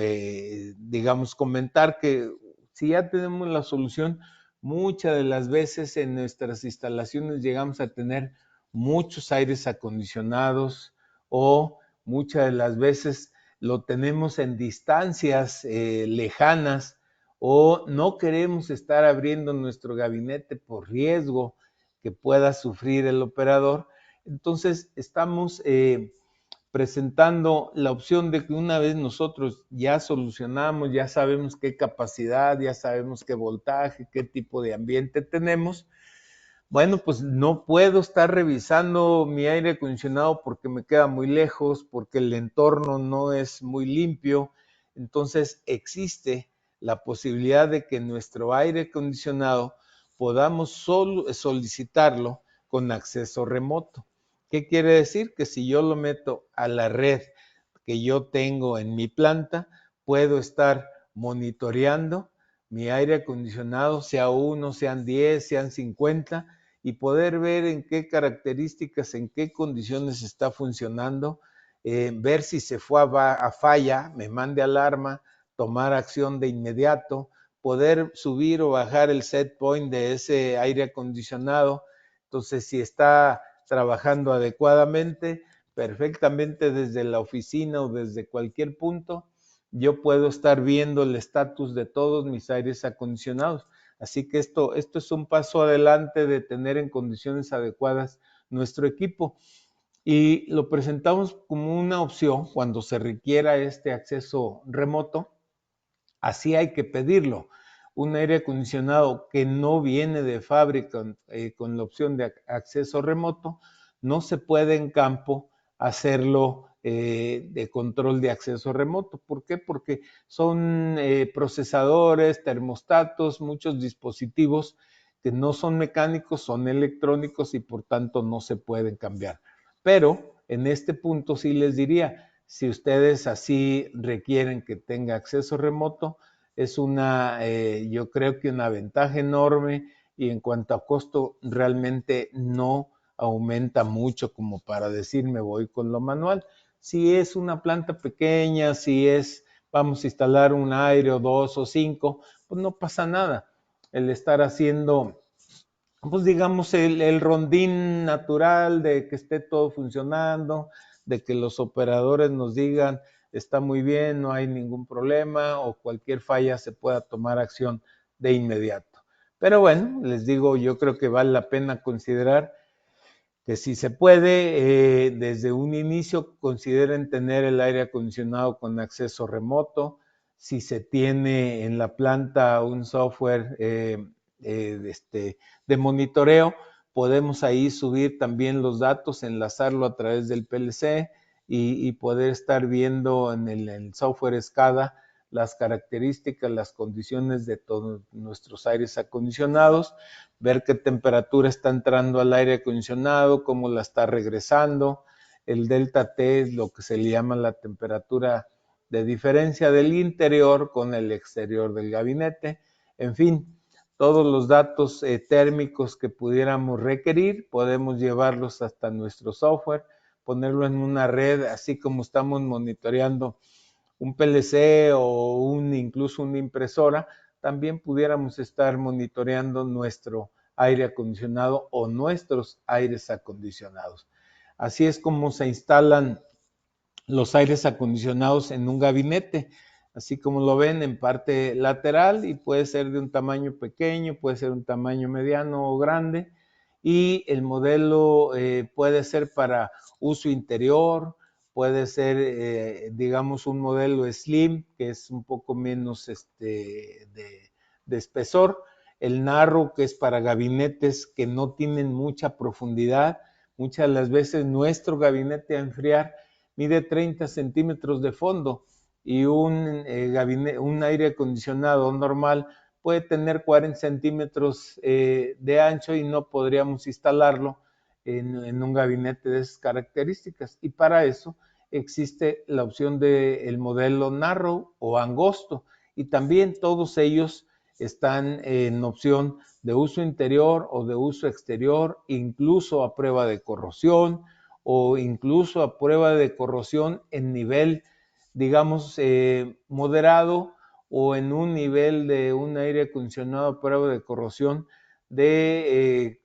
[SPEAKER 1] digamos, comentar que si ya tenemos la solución, muchas de las veces en nuestras instalaciones llegamos a tener muchos aires acondicionados, o muchas de las veces lo tenemos en distancias lejanas, o no queremos estar abriendo nuestro gabinete por riesgo que pueda sufrir el operador. Entonces estamos presentando la opción de que una vez nosotros ya solucionamos, ya sabemos qué capacidad, ya sabemos qué voltaje, qué tipo de ambiente tenemos, Bueno, pues no puedo estar revisando mi aire acondicionado porque me queda muy lejos, porque el entorno no es muy limpio. Entonces existe la posibilidad de que nuestro aire acondicionado podamos solo solicitarlo con acceso remoto. ¿Qué quiere decir? Que si yo lo meto a la red que yo tengo en mi planta, puedo estar monitoreando mi aire acondicionado, sea uno, sean 10, sean 50, y poder ver en qué características, en qué condiciones está funcionando, ver si se fue a falla, me mande alarma, tomar acción de inmediato, poder subir o bajar el set point de ese aire acondicionado. Entonces, si está trabajando adecuadamente, perfectamente desde la oficina o desde cualquier punto, yo puedo estar viendo el estatus de todos mis aires acondicionados. Así que esto es un paso adelante de tener en condiciones adecuadas nuestro equipo. Y lo presentamos como una opción cuando se requiera este acceso remoto. Así hay que pedirlo. Un aire acondicionado que no viene de fábrica con la opción de acceso remoto, no se puede en campo hacerlo de control de acceso remoto. ¿Por qué? Porque son procesadores, termostatos, muchos dispositivos que no son mecánicos, son electrónicos y por tanto no se pueden cambiar. Pero en este punto sí les diría, si ustedes así requieren que tenga acceso remoto, es yo creo que una ventaja enorme, y en cuanto a costo realmente no aumenta mucho como para decir me voy con lo manual. Si es una planta pequeña, si vamos a instalar un aire o dos o cinco, pues no pasa nada. El estar haciendo, pues digamos, el rondín natural de que esté todo funcionando, de que los operadores nos digan está muy bien, no hay ningún problema, o cualquier falla se pueda tomar acción de inmediato. Pero bueno, les digo, yo creo que vale la pena considerar que si se puede, desde un inicio consideren tener el aire acondicionado con acceso remoto. Si se tiene en la planta un software de monitoreo, podemos ahí subir también los datos, enlazarlo a través del PLC y poder estar viendo en el software SCADA las características, las condiciones de todos nuestros aires acondicionados, ver qué temperatura está entrando al aire acondicionado, cómo la está regresando. El delta T es lo que se le llama la temperatura de diferencia del interior con el exterior del gabinete. En fin, todos los datos térmicos que pudiéramos requerir, podemos llevarlos hasta nuestro software, ponerlo en una red, así como estamos monitoreando un PLC o incluso una impresora, también pudiéramos estar monitoreando nuestro aire acondicionado o nuestros aires acondicionados. Así es como se instalan los aires acondicionados en un gabinete, así como lo ven, en parte lateral, y puede ser de un tamaño pequeño, puede ser un tamaño mediano o grande, y el modelo puede ser para uso interior, puede ser, digamos, un modelo slim, que es un poco menos de espesor, el narrow, que es para gabinetes que no tienen mucha profundidad. Muchas de las veces nuestro gabinete a enfriar mide 30 centímetros de fondo, y un aire acondicionado normal puede tener 40 centímetros de ancho, y no podríamos instalarlo en un gabinete de esas características. Y para eso existe la opción del modelo narrow o angosto, y también todos ellos están en opción de uso interior o de uso exterior, incluso a prueba de corrosión, o incluso a prueba de corrosión en nivel, digamos, moderado, o en un nivel de un aire acondicionado a prueba de corrosión de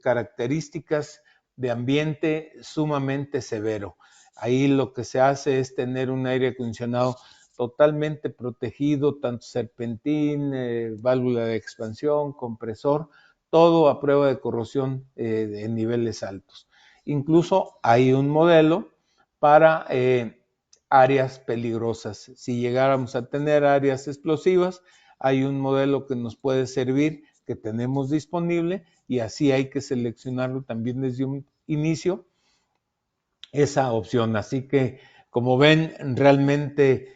[SPEAKER 1] características de ambiente sumamente severo. Ahí lo que se hace es tener un aire acondicionado totalmente protegido, tanto serpentín, válvula de expansión, compresor, todo a prueba de corrosión en niveles altos. Incluso hay un modelo para áreas peligrosas. Si llegáramos a tener áreas explosivas, hay un modelo que nos puede servir que tenemos disponible, y así hay que seleccionarlo también desde un inicio, esa opción. Así que, como ven, realmente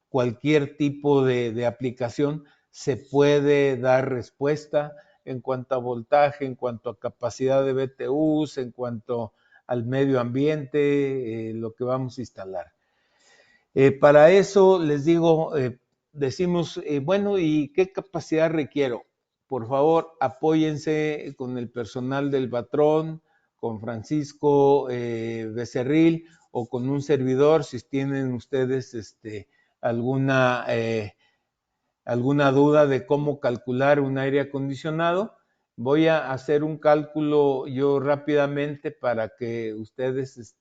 [SPEAKER 1] cualquier tipo de aplicación se puede dar respuesta en cuanto a voltaje, en cuanto a capacidad de BTUs, en cuanto al medio ambiente, lo que vamos a instalar. Para eso les digo, decimos, bueno, ¿y qué capacidad requiero? Por favor, apóyense con el personal del Batrón, con Francisco Becerril o con un servidor si tienen ustedes alguna, alguna duda de cómo calcular un aire acondicionado. Voy a hacer un cálculo yo rápidamente para que ustedes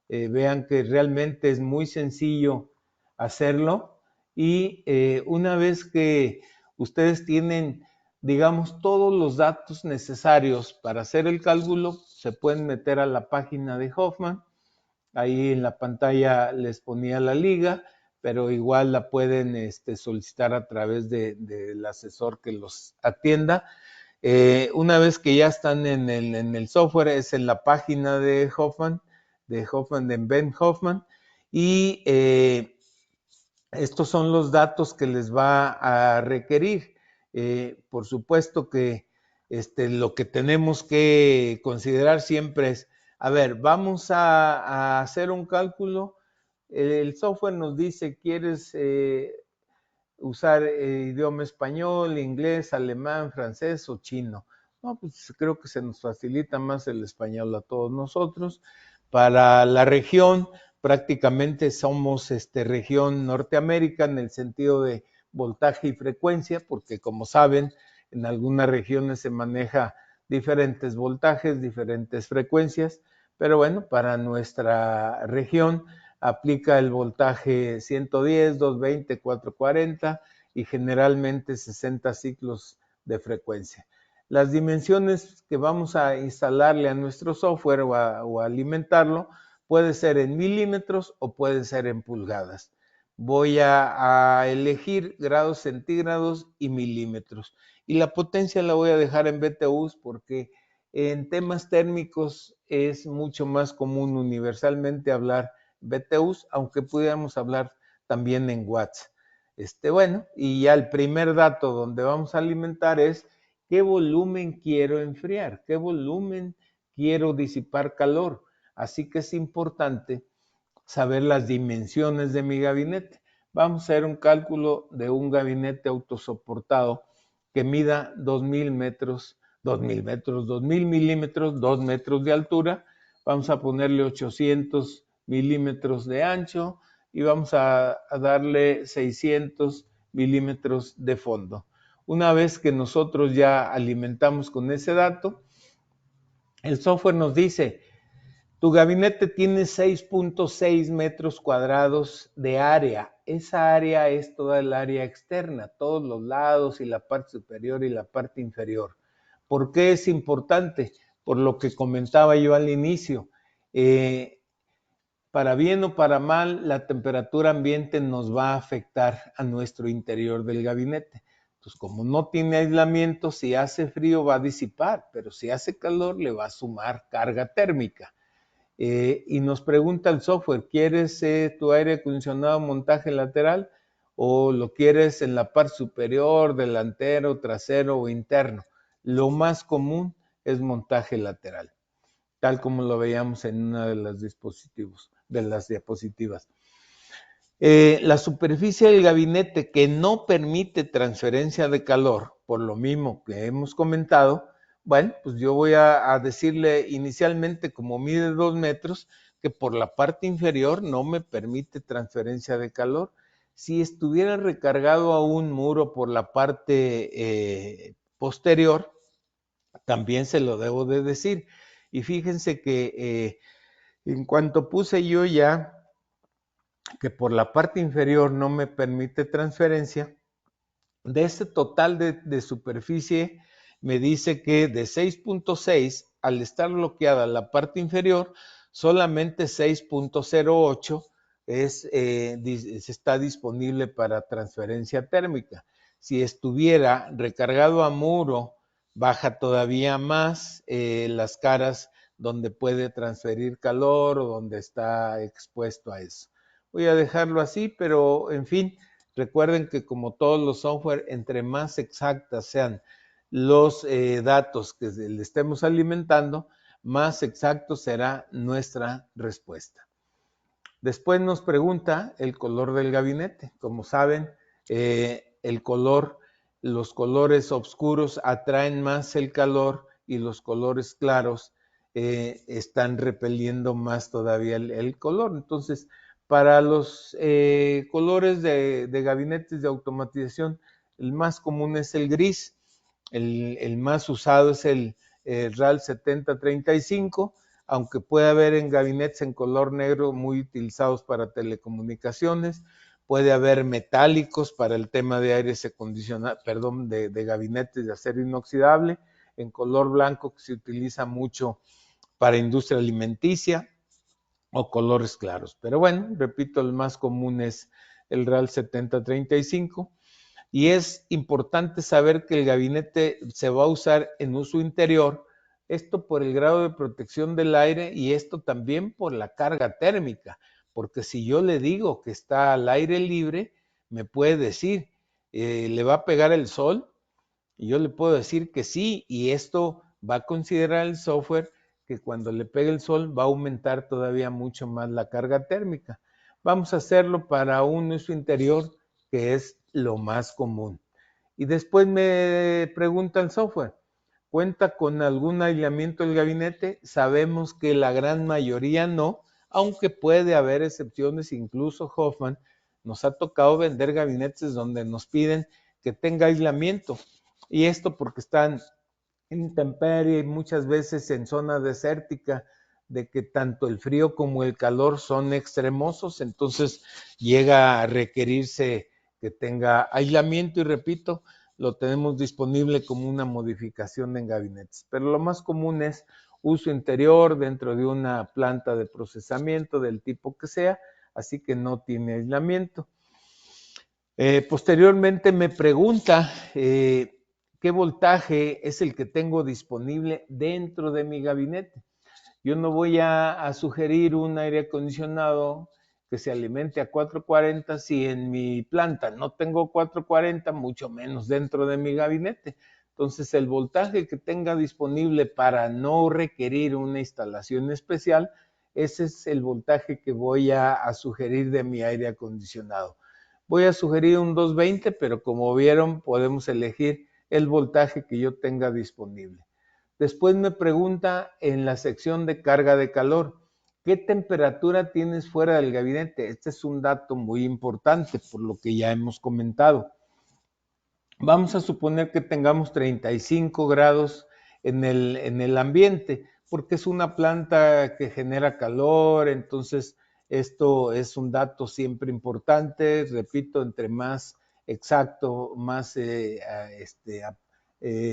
[SPEAKER 1] vean que realmente es muy sencillo hacerlo, y una vez que ustedes tienen, digamos, todos los datos necesarios para hacer el cálculo, se pueden meter a la página de Hoffman. Ahí en la pantalla les ponía la liga, pero igual la pueden solicitar a través del asesor que los atienda. Una vez que ya están en el software, es en la página de Hoffman, de Ben Hoffman, y estos son los datos que les va a requerir. Por supuesto que lo que tenemos que considerar siempre es, a ver, vamos a hacer un cálculo. El software nos dice, ¿quieres usar idioma español, inglés, alemán, francés o chino? No, pues creo que se nos facilita más el español a todos nosotros. Para la región, prácticamente somos región Norteamérica en el sentido de voltaje y frecuencia, porque como saben, en algunas regiones se maneja diferentes voltajes, diferentes frecuencias, pero bueno, para nuestra región aplica el voltaje 110, 220, 440 y generalmente 60 ciclos de frecuencia. Las dimensiones que vamos a instalarle a nuestro software o a alimentarlo puede ser en milímetros o puede ser en pulgadas. Voy a elegir grados centígrados y milímetros. Y la potencia la voy a dejar en BTUs porque en temas térmicos es mucho más común universalmente hablar BTUs, aunque pudiéramos hablar también en watts. Bueno, y ya el primer dato donde vamos a alimentar es qué volumen quiero enfriar, qué volumen quiero disipar calor. Así que es importante saber las dimensiones de mi gabinete. Vamos a hacer un cálculo de un gabinete autosoportado que mida 2000 metros, 2000 milímetros, 2 metros de altura. Vamos a ponerle 800 milímetros de ancho y vamos a darle 600 milímetros de fondo. Una vez que nosotros ya alimentamos con ese dato, el software nos dice, tu gabinete tiene 6.6 metros cuadrados de área. Esa área es toda el área externa, todos los lados y la parte superior y la parte inferior. ¿Por qué es importante? Por lo que comentaba yo al inicio. Para bien o para mal, la temperatura ambiente nos va a afectar a nuestro interior del gabinete. Entonces, como no tiene aislamiento, si hace frío va a disipar, pero si hace calor le va a sumar carga térmica. Y nos pregunta el software, ¿quieres tu aire acondicionado montaje lateral o lo quieres en la parte superior, delantero, trasero o interno? Lo más común es montaje lateral, tal como lo veíamos en una de las diapositivas. La superficie del gabinete que no permite transferencia de calor, por lo mismo que hemos comentado, bueno, pues yo voy a decirle inicialmente, como mide 2 metros, que por la parte inferior no me permite transferencia de calor. Si estuviera recargado a un muro por la parte posterior, también se lo debo de decir. Y fíjense que en cuanto puse yo ya que por la parte inferior no me permite transferencia, de ese total de superficie me dice que de 6.6, al estar bloqueada la parte inferior, solamente 6.08 está disponible para transferencia térmica. Si estuviera recargado a muro, baja todavía más las caras donde puede transferir calor o donde está expuesto a eso. Voy a dejarlo así, pero en fin, recuerden que como todos los software, entre más exactas sean los datos que le estemos alimentando, más exacto será nuestra respuesta. Después nos pregunta el color del gabinete. Como saben, los colores oscuros atraen más el calor y los colores claros están repeliendo más todavía el color. Entonces, para los colores de gabinetes de automatización, el más común es el gris, el más usado es el RAL 7035, aunque puede haber en gabinetes en color negro muy utilizados para telecomunicaciones, puede haber metálicos para el tema de aires acondicionados, perdón, de gabinetes de acero inoxidable, en color blanco que se utiliza mucho para industria alimenticia, o colores claros. Pero bueno, repito, el más común es el RAL 7035. Y es importante saber que el gabinete se va a usar en uso interior, esto por el grado de protección del aire y esto también por la carga térmica, porque si yo le digo que está al aire libre, me puede decir, ¿le va a pegar el sol? Y yo le puedo decir que sí, y esto va a considerar el software que cuando le pegue el sol va a aumentar todavía mucho más la carga térmica. Vamos a hacerlo para un uso interior, que es lo más común. Y después me pregunta el software, ¿cuenta con algún aislamiento del gabinete? Sabemos que la gran mayoría no, aunque puede haber excepciones, incluso Hoffman nos ha tocado vender gabinetes donde nos piden que tenga aislamiento. Y esto porque están en intemperie y muchas veces en zona desértica, de que tanto el frío como el calor son extremosos, entonces llega a requerirse que tenga aislamiento y repito, lo tenemos disponible como una modificación en gabinetes. Pero lo más común es uso interior dentro de una planta de procesamiento del tipo que sea, así que no tiene aislamiento. Posteriormente me pregunta qué voltaje es el que tengo disponible dentro de mi gabinete. Yo no voy a sugerir un aire acondicionado que se alimente a 440 si en mi planta no tengo 440, mucho menos dentro de mi gabinete. Entonces el voltaje que tenga disponible para no requerir una instalación especial, ese es el voltaje que voy a sugerir de mi aire acondicionado. Voy a sugerir un 220, pero como vieron, podemos elegir el voltaje que yo tenga disponible. Después me pregunta en la sección de carga de calor, ¿qué temperatura tienes fuera del gabinete? Este es un dato muy importante por lo que ya hemos comentado. Vamos a suponer que tengamos 35 grados en el ambiente, porque es una planta que genera calor, entonces esto es un dato siempre importante, repito, entre más exacto, más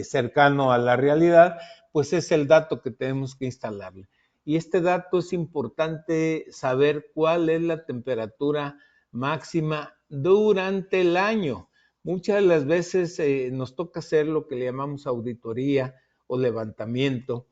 [SPEAKER 1] cercano a la realidad, pues es el dato que tenemos que instalarle. Y este dato es importante saber cuál es la temperatura máxima durante el año. Muchas de las veces nos toca hacer lo que le llamamos auditoría o levantamiento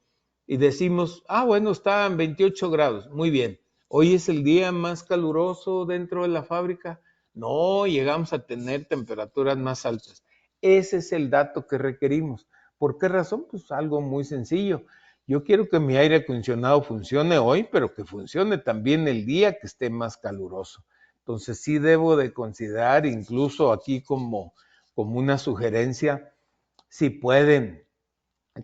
[SPEAKER 1] y decimos, bueno, estaban 28 grados, muy bien. Hoy es el día más caluroso dentro de la fábrica. No, llegamos a tener temperaturas más altas. Ese es el dato que requerimos. ¿Por qué razón? Pues algo muy sencillo. Yo quiero que mi aire acondicionado funcione hoy, pero que funcione también el día que esté más caluroso. Entonces sí debo de considerar, incluso aquí como una sugerencia, si pueden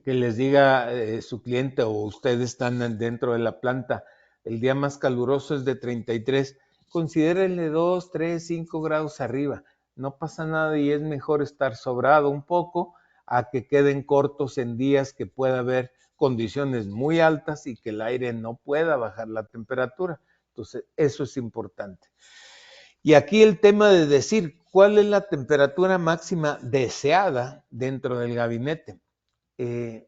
[SPEAKER 1] que les diga su cliente o ustedes están dentro de la planta, el día más caluroso es de 33, considérenle 2, 3, 5 grados arriba. No pasa nada y es mejor estar sobrado un poco a que queden cortos en días que pueda haber condiciones muy altas y que el aire no pueda bajar la temperatura. Entonces, eso es importante. Y aquí el tema de decir cuál es la temperatura máxima deseada dentro del gabinete.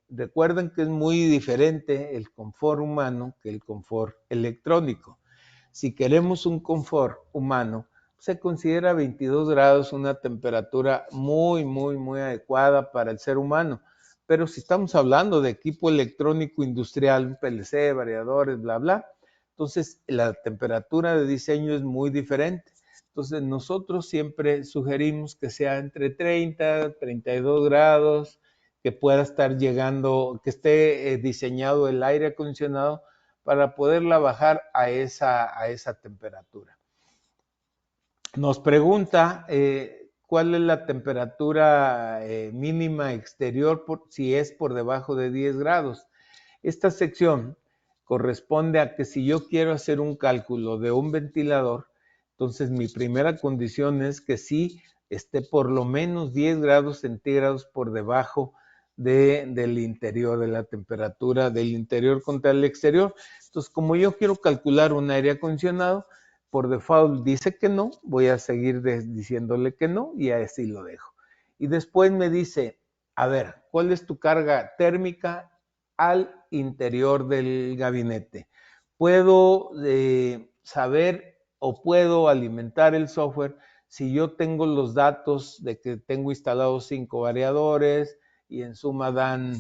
[SPEAKER 1] Recuerden que es muy diferente el confort humano que el confort electrónico. Si queremos un confort humano, se considera 22 grados una temperatura muy, muy, muy adecuada para el ser humano. Pero si estamos hablando de equipo electrónico industrial, un PLC, variadores, bla, bla, entonces la temperatura de diseño es muy diferente. Entonces nosotros siempre sugerimos que sea entre 30, 32 grados, que pueda estar llegando, que esté diseñado el aire acondicionado para poderla bajar a esa temperatura. Nos pregunta cuál es la temperatura mínima exterior si es por debajo de 10 grados. Esta sección corresponde a que si yo quiero hacer un cálculo de un ventilador, entonces mi primera condición es que sí esté por lo menos 10 grados centígrados por debajo del interior, de la temperatura del interior contra el exterior. Entonces, como yo quiero calcular un aire acondicionado, por default dice que no, voy a seguir diciéndole que no y así lo dejo. Y después me dice, a ver, ¿cuál es tu carga térmica al interior del gabinete? Puedo saber o puedo alimentar el software si yo tengo los datos de que tengo instalados 5 variadores y en suma dan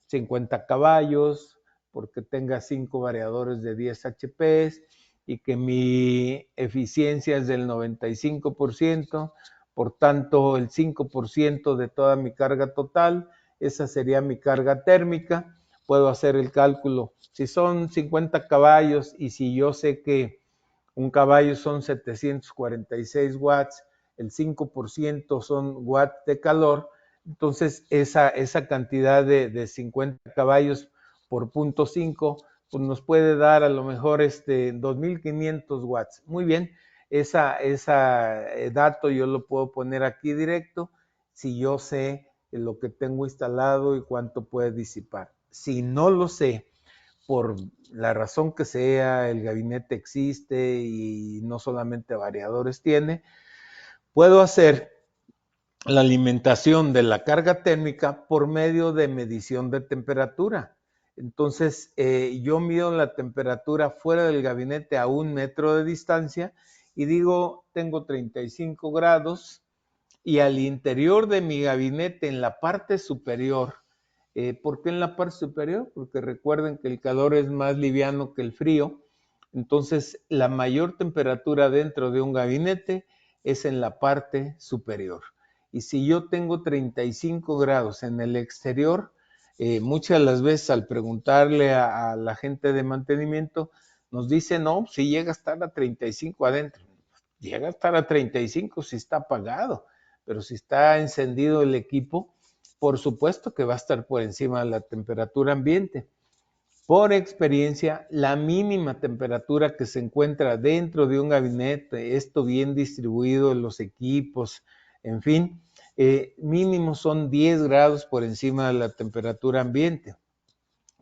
[SPEAKER 1] 50 caballos porque tenga 5 variadores de 10 HPs y que mi eficiencia es del 95%, por tanto el 5% de toda mi carga total, esa sería mi carga térmica. Puedo hacer el cálculo. Si son 50 caballos y si yo sé que un caballo son 746 watts, el 5% son watts de calor, entonces esa cantidad de 50 caballos por 0.5 pues nos puede dar a lo mejor 2500 watts. Muy bien, ese dato yo lo puedo poner aquí directo si yo sé lo que tengo instalado y cuánto puede disipar. Si no lo sé, por la razón que sea, el gabinete existe y no solamente variadores tiene, puedo hacer la alimentación de la carga térmica por medio de medición de temperatura. Entonces, yo mido la temperatura fuera del gabinete a 1 metro de distancia y digo, tengo 35 grados y al interior de mi gabinete, en la parte superior, ¿por qué en la parte superior? Porque recuerden que el calor es más liviano que el frío, entonces la mayor temperatura dentro de un gabinete es en la parte superior. Y si yo tengo 35 grados en el exterior, muchas de las veces al preguntarle a la gente de mantenimiento, nos dicen, no, si llega a estar a 35 adentro. Llega a estar a 35 si está apagado, pero si está encendido el equipo, por supuesto que va a estar por encima de la temperatura ambiente. Por experiencia, la mínima temperatura que se encuentra dentro de un gabinete, esto bien distribuido en los equipos, en fin, mínimo son 10 grados por encima de la temperatura ambiente.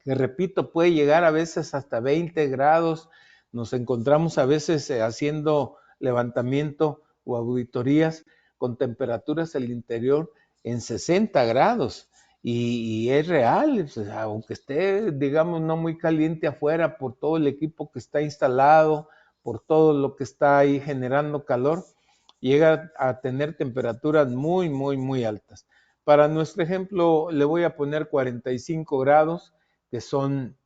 [SPEAKER 1] Que repito, puede llegar a veces hasta 20 grados. Nos encontramos a veces haciendo levantamiento o auditorías con temperaturas al interior en 60 grados. Y es real, o sea, aunque esté, digamos, no muy caliente afuera por todo el equipo que está instalado, por todo lo que está ahí generando calor, llega a tener temperaturas muy, muy, muy altas. Para nuestro ejemplo, le voy a poner 45 grados, que son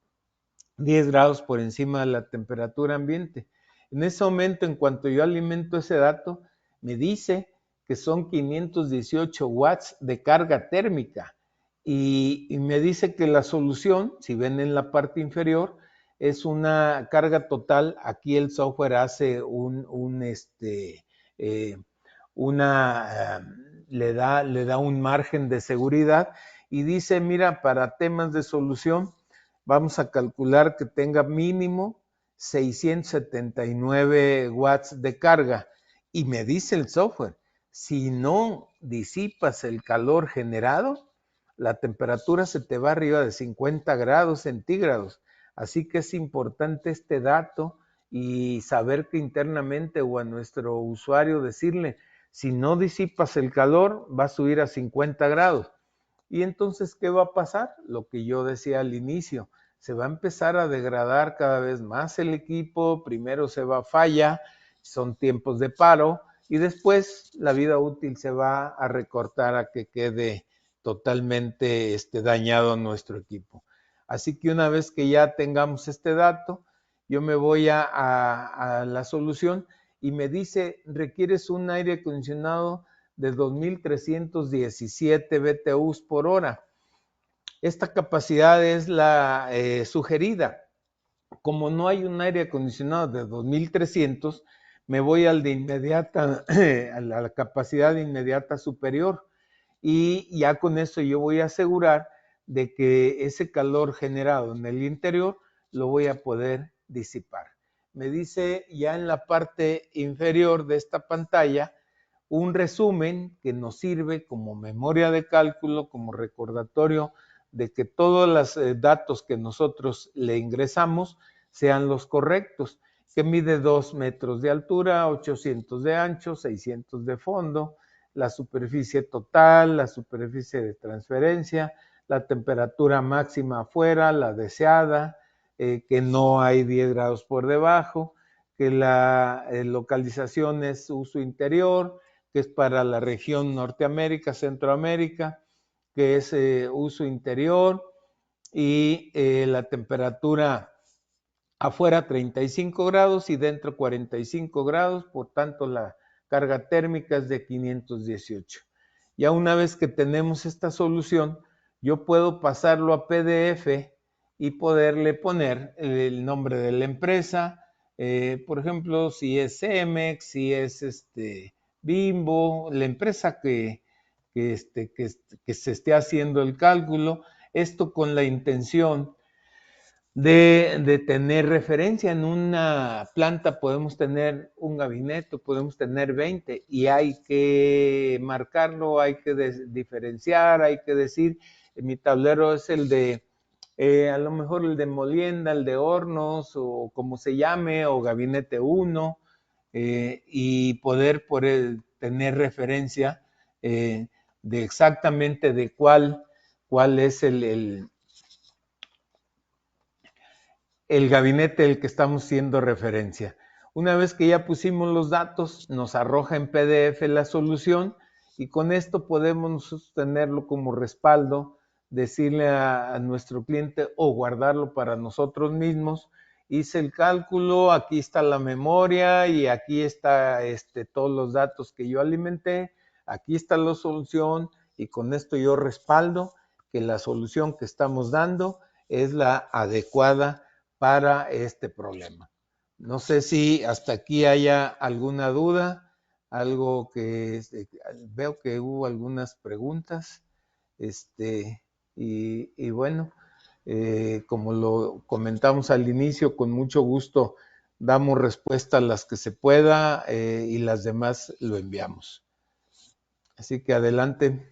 [SPEAKER 1] 10 grados por encima de la temperatura ambiente. En ese momento, en cuanto yo alimento ese dato, me dice que son 518 watts de carga térmica y me dice que la solución, si ven en la parte inferior, es una carga total. Aquí el software hace eh, una, le da un margen de seguridad y dice, mira, para temas de solución, vamos a calcular que tenga mínimo 679 watts de carga. Y me dice el software, si no disipas el calor generado, la temperatura se te va arriba de 50 grados centígrados. Así que es importante este dato y saber que internamente o a nuestro usuario decirle, si no disipas el calor, va a subir a 50 grados. Y entonces, ¿qué va a pasar? Lo que yo decía al inicio, se va a empezar a degradar cada vez más el equipo, primero se va a falla, son tiempos de paro, y después la vida útil se va a recortar a que quede totalmente dañado nuestro equipo. Así que una vez que ya tengamos este dato, yo me voy a la solución y me dice, requieres un aire acondicionado de 2.317 BTUs por hora. Esta capacidad es la sugerida. Como no hay un aire acondicionado de 2.300, me voy al de inmediata, a la capacidad de inmediata superior, y ya con eso yo voy a asegurar de que ese calor generado en el interior lo voy a poder disipar. Me dice ya en la parte inferior de esta pantalla un resumen que nos sirve como memoria de cálculo, como recordatorio de que todos los datos que nosotros le ingresamos sean los correctos, que mide 2 metros de altura, 800 de ancho, 600 de fondo, la superficie total, la superficie de transferencia, la temperatura máxima afuera, la deseada, que no hay 10 grados por debajo, que la localización es uso interior, que es para la región Norteamérica, Centroamérica, que es uso interior, y la temperatura afuera 35 grados y dentro 45 grados, por tanto la carga térmica es de 518. Ya una vez que tenemos esta solución, yo puedo pasarlo a PDF y poderle poner el nombre de la empresa, por ejemplo, si es Cemex, si es Bimbo, la empresa que se esté haciendo el cálculo, esto con la intención de tener referencia. En una planta podemos tener un gabinete, podemos tener 20 y hay que marcarlo, hay que diferenciar, hay que decir, mi tablero es el de, a lo mejor el de molienda, el de hornos o como se llame, o gabinete 1, y poder tener referencia de exactamente de cuál es el gabinete del que estamos haciendo referencia. Una vez que ya pusimos los datos, nos arroja en PDF la solución y con esto podemos nosotros tenerlo como respaldo, decirle a nuestro cliente o guardarlo para nosotros mismos. Hice el cálculo, aquí está la memoria y aquí está todos los datos que yo alimenté, aquí está la solución y con esto yo respaldo que la solución que estamos dando es la adecuada para este problema. No sé si hasta aquí haya alguna duda, algo que veo que hubo algunas preguntas, y bueno, como lo comentamos al inicio, con mucho gusto damos respuesta a las que se pueda y las demás lo enviamos. Así que adelante.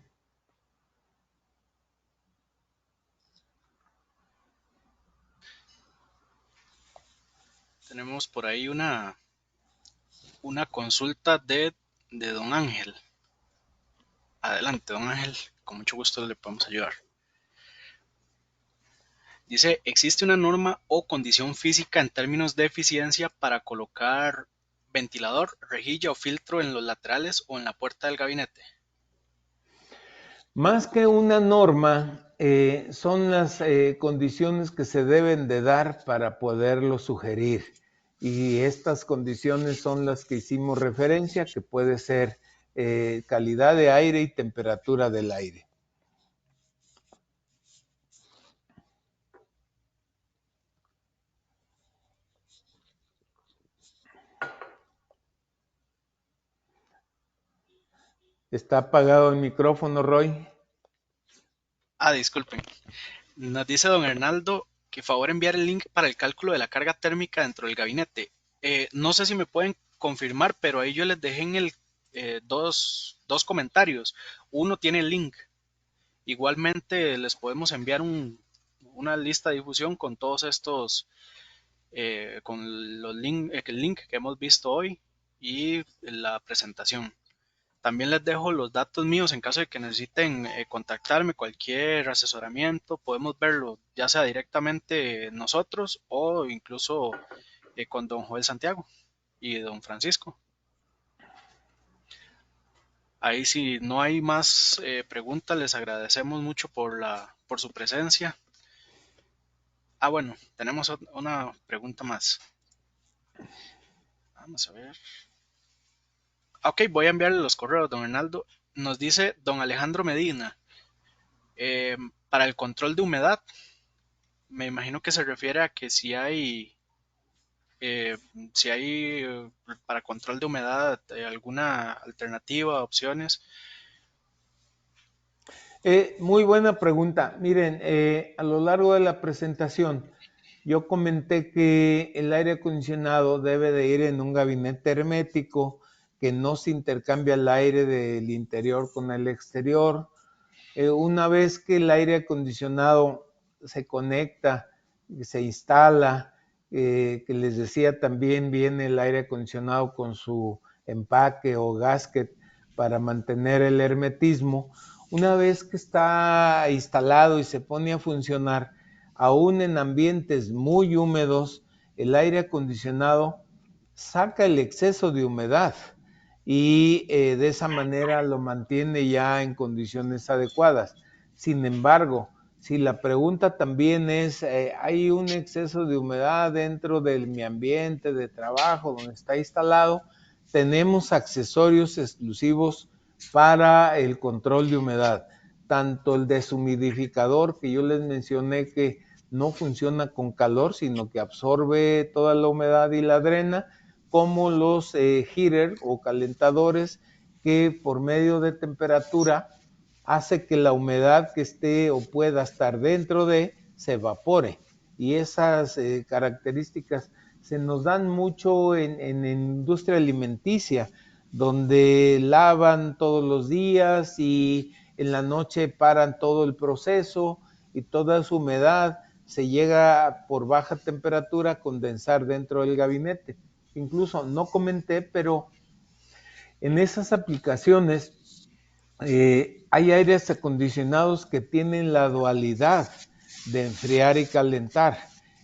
[SPEAKER 2] Tenemos por ahí una consulta de don Ángel. Adelante, don Ángel, con mucho gusto le podemos ayudar. Dice, ¿existe una norma o condición física en términos de eficiencia para colocar ventilador, rejilla o filtro en los laterales o en la puerta del gabinete?
[SPEAKER 1] Más que una norma, son las condiciones que se deben de dar para poderlo sugerir. Y estas condiciones son las que hicimos referencia, que puede ser calidad de aire y temperatura del aire. ¿Está apagado el micrófono, Roy?
[SPEAKER 2] Disculpen. Nos dice don Hernaldo que favor enviar el link para el cálculo de la carga térmica dentro del gabinete. No sé si me pueden confirmar, pero ahí yo les dejé en el dos comentarios. Uno tiene el link. Igualmente les podemos enviar una lista de difusión con todos estos, con los el link que hemos visto hoy y la presentación. También les dejo los datos míos en caso de que necesiten contactarme, cualquier asesoramiento, podemos verlo ya sea directamente nosotros o incluso con don Joel Santiago y don Francisco. Ahí si no hay más preguntas, les agradecemos mucho por su presencia. Ah, bueno, tenemos una pregunta más. Vamos a ver. Ok, voy a enviarle los correos, don Hernaldo. Nos dice don Alejandro Medina, eh, para el control de humedad, me imagino que se refiere a que eh, si hay para control de humedad alguna alternativa, opciones.
[SPEAKER 1] Muy buena pregunta. Miren, a lo largo de la presentación, yo comenté que el aire acondicionado debe de ir en un gabinete hermético, que no se intercambia el aire del interior con el exterior. Una vez que el aire acondicionado se conecta, se instala, que les decía también viene el aire acondicionado con su empaque o gasket para mantener el hermetismo. Una vez que está instalado y se pone a funcionar, aún en ambientes muy húmedos, el aire acondicionado saca el exceso de humedad y de esa manera lo mantiene ya en condiciones adecuadas. Sin embargo, si la pregunta también es, ¿hay un exceso de humedad dentro de mi ambiente de trabajo donde está instalado? Tenemos accesorios exclusivos para el control de humedad, tanto el deshumidificador que yo les mencioné que no funciona con calor, sino que absorbe toda la humedad y la drena, como los heater o calentadores que por medio de temperatura hace que la humedad que esté o pueda estar dentro de se evapore. Y esas características se nos dan mucho en industria alimenticia, donde lavan todos los días y en la noche paran todo el proceso y toda su humedad se llega por baja temperatura a condensar dentro del gabinete. Incluso no comenté, pero en esas aplicaciones hay aires acondicionados que tienen la dualidad de enfriar y calentar.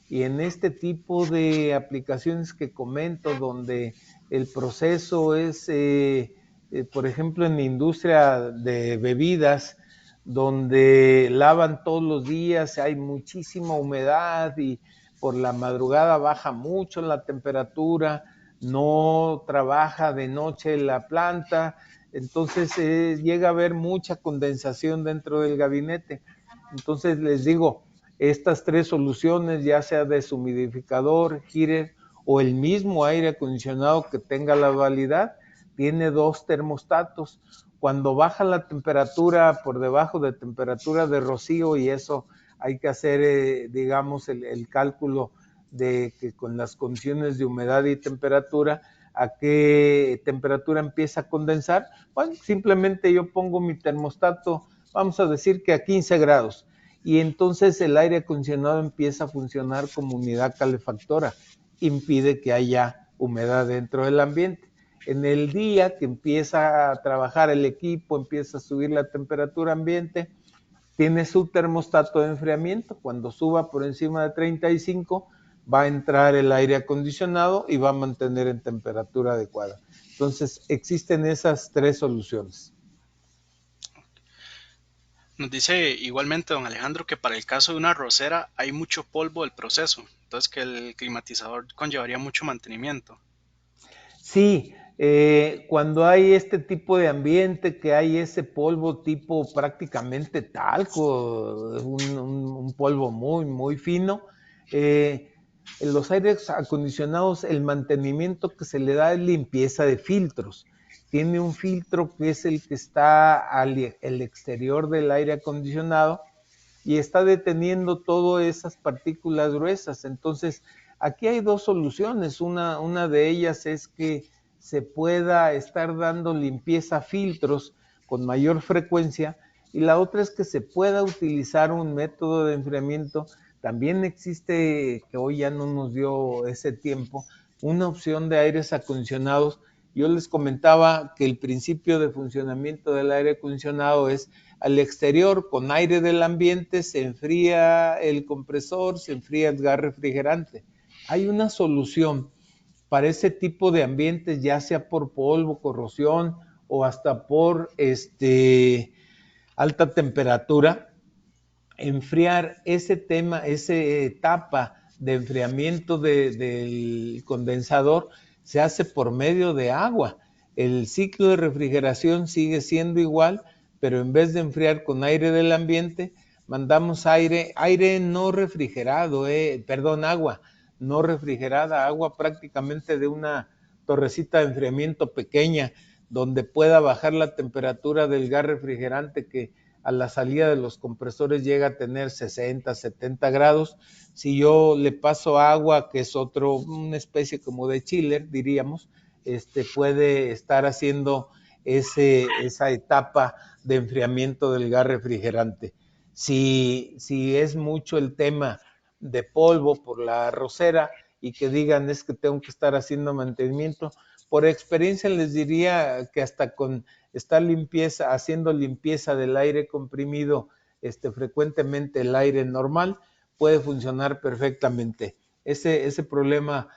[SPEAKER 1] Y en este tipo de aplicaciones que comento, donde el proceso es, por ejemplo, en la industria de bebidas, donde lavan todos los días, hay muchísima humedad y por la madrugada baja mucho la temperatura, no trabaja de noche la planta, entonces llega a haber mucha condensación dentro del gabinete. Entonces les digo, estas tres soluciones, ya sea deshumidificador, heater o el mismo aire acondicionado que tenga la dualidad, tiene dos termostatos. Cuando baja la temperatura por debajo de temperatura de rocío, y eso hay que hacer, digamos, el cálculo de que con las condiciones de humedad y temperatura, a qué temperatura empieza a condensar. Bueno, simplemente yo pongo mi termostato, vamos a decir que a 15 grados, y entonces el aire acondicionado empieza a funcionar como unidad calefactora, impide que haya humedad dentro del ambiente. En el día que empieza a trabajar el equipo, empieza a subir la temperatura ambiente, tiene su termostato de enfriamiento. Cuando suba por encima de 35, va a entrar el aire acondicionado y va a mantener en temperatura adecuada. Entonces, existen esas tres soluciones.
[SPEAKER 2] Nos dice igualmente don Alejandro que para el caso de una arrocera hay mucho polvo del proceso, entonces que el climatizador conllevaría mucho mantenimiento.
[SPEAKER 1] Sí, cuando hay este tipo de ambiente, que hay ese polvo tipo prácticamente talco, un polvo muy, muy fino, en los aires acondicionados el mantenimiento que se le da es limpieza de filtros. Tiene un filtro que es el que está al el exterior del aire acondicionado y está deteniendo todas esas partículas gruesas. Entonces, aquí hay dos soluciones. Una de ellas es que se pueda estar dando limpieza a filtros con mayor frecuencia y la otra es que se pueda utilizar un método de enfriamiento. También existe, que hoy ya no nos dio ese tiempo, una opción de aires acondicionados. Yo les comentaba que el principio de funcionamiento del aire acondicionado es al exterior con aire del ambiente, se enfría el compresor, se enfría el gas refrigerante. Hay una solución para ese tipo de ambientes, ya sea por polvo, corrosión o hasta por alta temperatura, enfriar ese tema, esa etapa de enfriamiento del condensador se hace por medio de agua. El ciclo de refrigeración sigue siendo igual, pero en vez de enfriar con aire del ambiente, mandamos aire no refrigerado, agua no refrigerada, agua prácticamente de una torrecita de enfriamiento pequeña, donde pueda bajar la temperatura del gas refrigerante que a la salida de los compresores llega a tener 60, 70 grados. Si yo le paso agua, que es una especie como de chiller, diríamos, puede estar haciendo esa etapa de enfriamiento del gas refrigerante. Si es mucho el tema de polvo por la rosera y que digan es que tengo que estar haciendo mantenimiento, por experiencia les diría que hasta con estar haciendo limpieza del aire comprimido frecuentemente, el aire normal puede funcionar perfectamente. Ese problema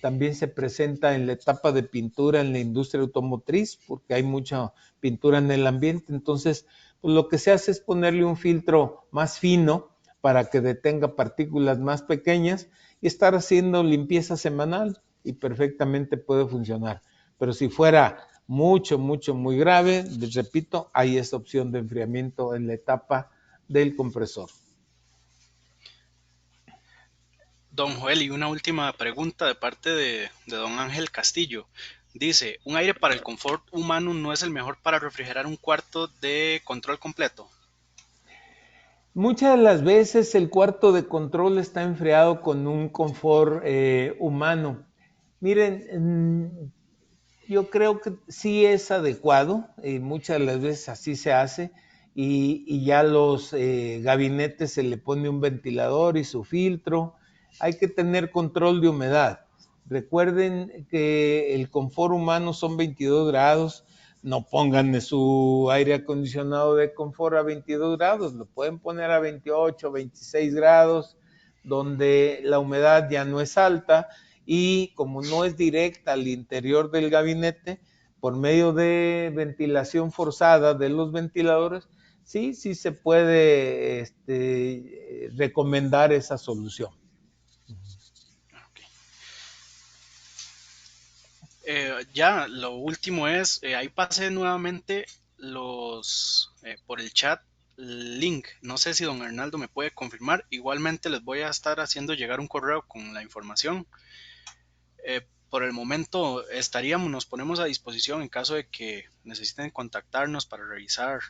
[SPEAKER 1] también se presenta en la etapa de pintura en la industria automotriz, porque hay mucha pintura en el ambiente. Entonces, pues lo que se hace es ponerle un filtro más fino para que detenga partículas más pequeñas y estar haciendo limpieza semanal y perfectamente puede funcionar. Pero si fuera muy grave, les repito, hay esa opción de enfriamiento en la etapa del compresor.
[SPEAKER 2] Don Joel, y una última pregunta de parte de don Ángel Castillo. Dice, ¿un aire para el confort humano no es el mejor para refrigerar un cuarto de control completo?
[SPEAKER 1] Muchas de las veces el cuarto de control está enfriado con un confort humano. Miren, yo creo que sí es adecuado, muchas de las veces así se hace, y ya los gabinetes se le pone un ventilador y su filtro. Hay que tener control de humedad. Recuerden que el confort humano son 22 grados, no pongan su aire acondicionado de confort a 22 grados, lo pueden poner a 28, 26 grados, donde la humedad ya no es alta, y como no es directa al interior del gabinete, por medio de ventilación forzada de los ventiladores, sí se puede recomendar esa solución.
[SPEAKER 2] Ya, lo último es, ahí pasé nuevamente por el chat link. No sé si don Hernaldo me puede confirmar. Igualmente les voy a estar haciendo llegar un correo con la información. Por el momento nos ponemos a disposición en caso de que necesiten contactarnos para revisar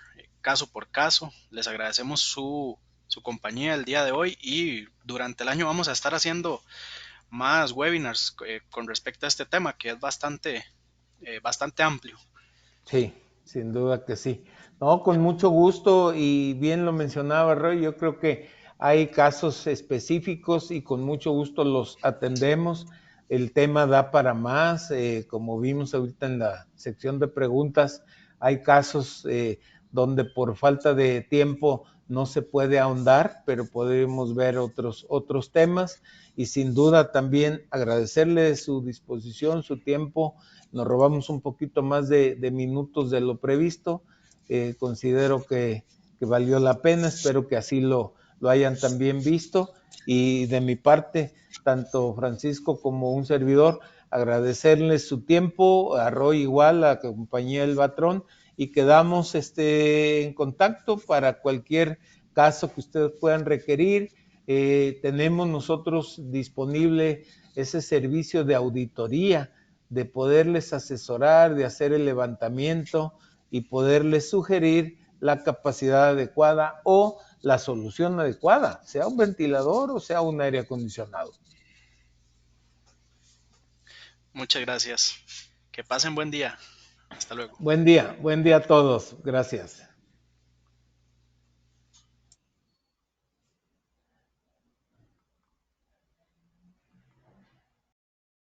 [SPEAKER 2] caso por caso. Les agradecemos su compañía el día de hoy y durante el año vamos a estar haciendo más webinars con respecto a este tema que es bastante amplio.
[SPEAKER 1] Sí, sin duda que sí. No, con mucho gusto, y bien lo mencionaba Roy, yo creo que hay casos específicos y con mucho gusto los atendemos. El tema da para más, como vimos ahorita en la sección de preguntas, hay casos donde por falta de tiempo no se puede ahondar, pero podemos ver otros temas, y sin duda también agradecerle su disposición, su tiempo. Nos robamos un poquito más de minutos de lo previsto. Considero que valió la pena, espero que así lo hayan también visto, y de mi parte, tanto Francisco como un servidor, agradecerles su tiempo, a Roy igual, a la compañía El Batrón, y quedamos en contacto para cualquier caso que ustedes puedan requerir. Tenemos nosotros disponible ese servicio de auditoría, de poderles asesorar, de hacer el levantamiento y poderles sugerir la capacidad adecuada o la solución adecuada, sea un ventilador o sea un aire acondicionado.
[SPEAKER 2] Muchas gracias. Que pasen buen día. Hasta luego.
[SPEAKER 1] Buen día a todos. Gracias.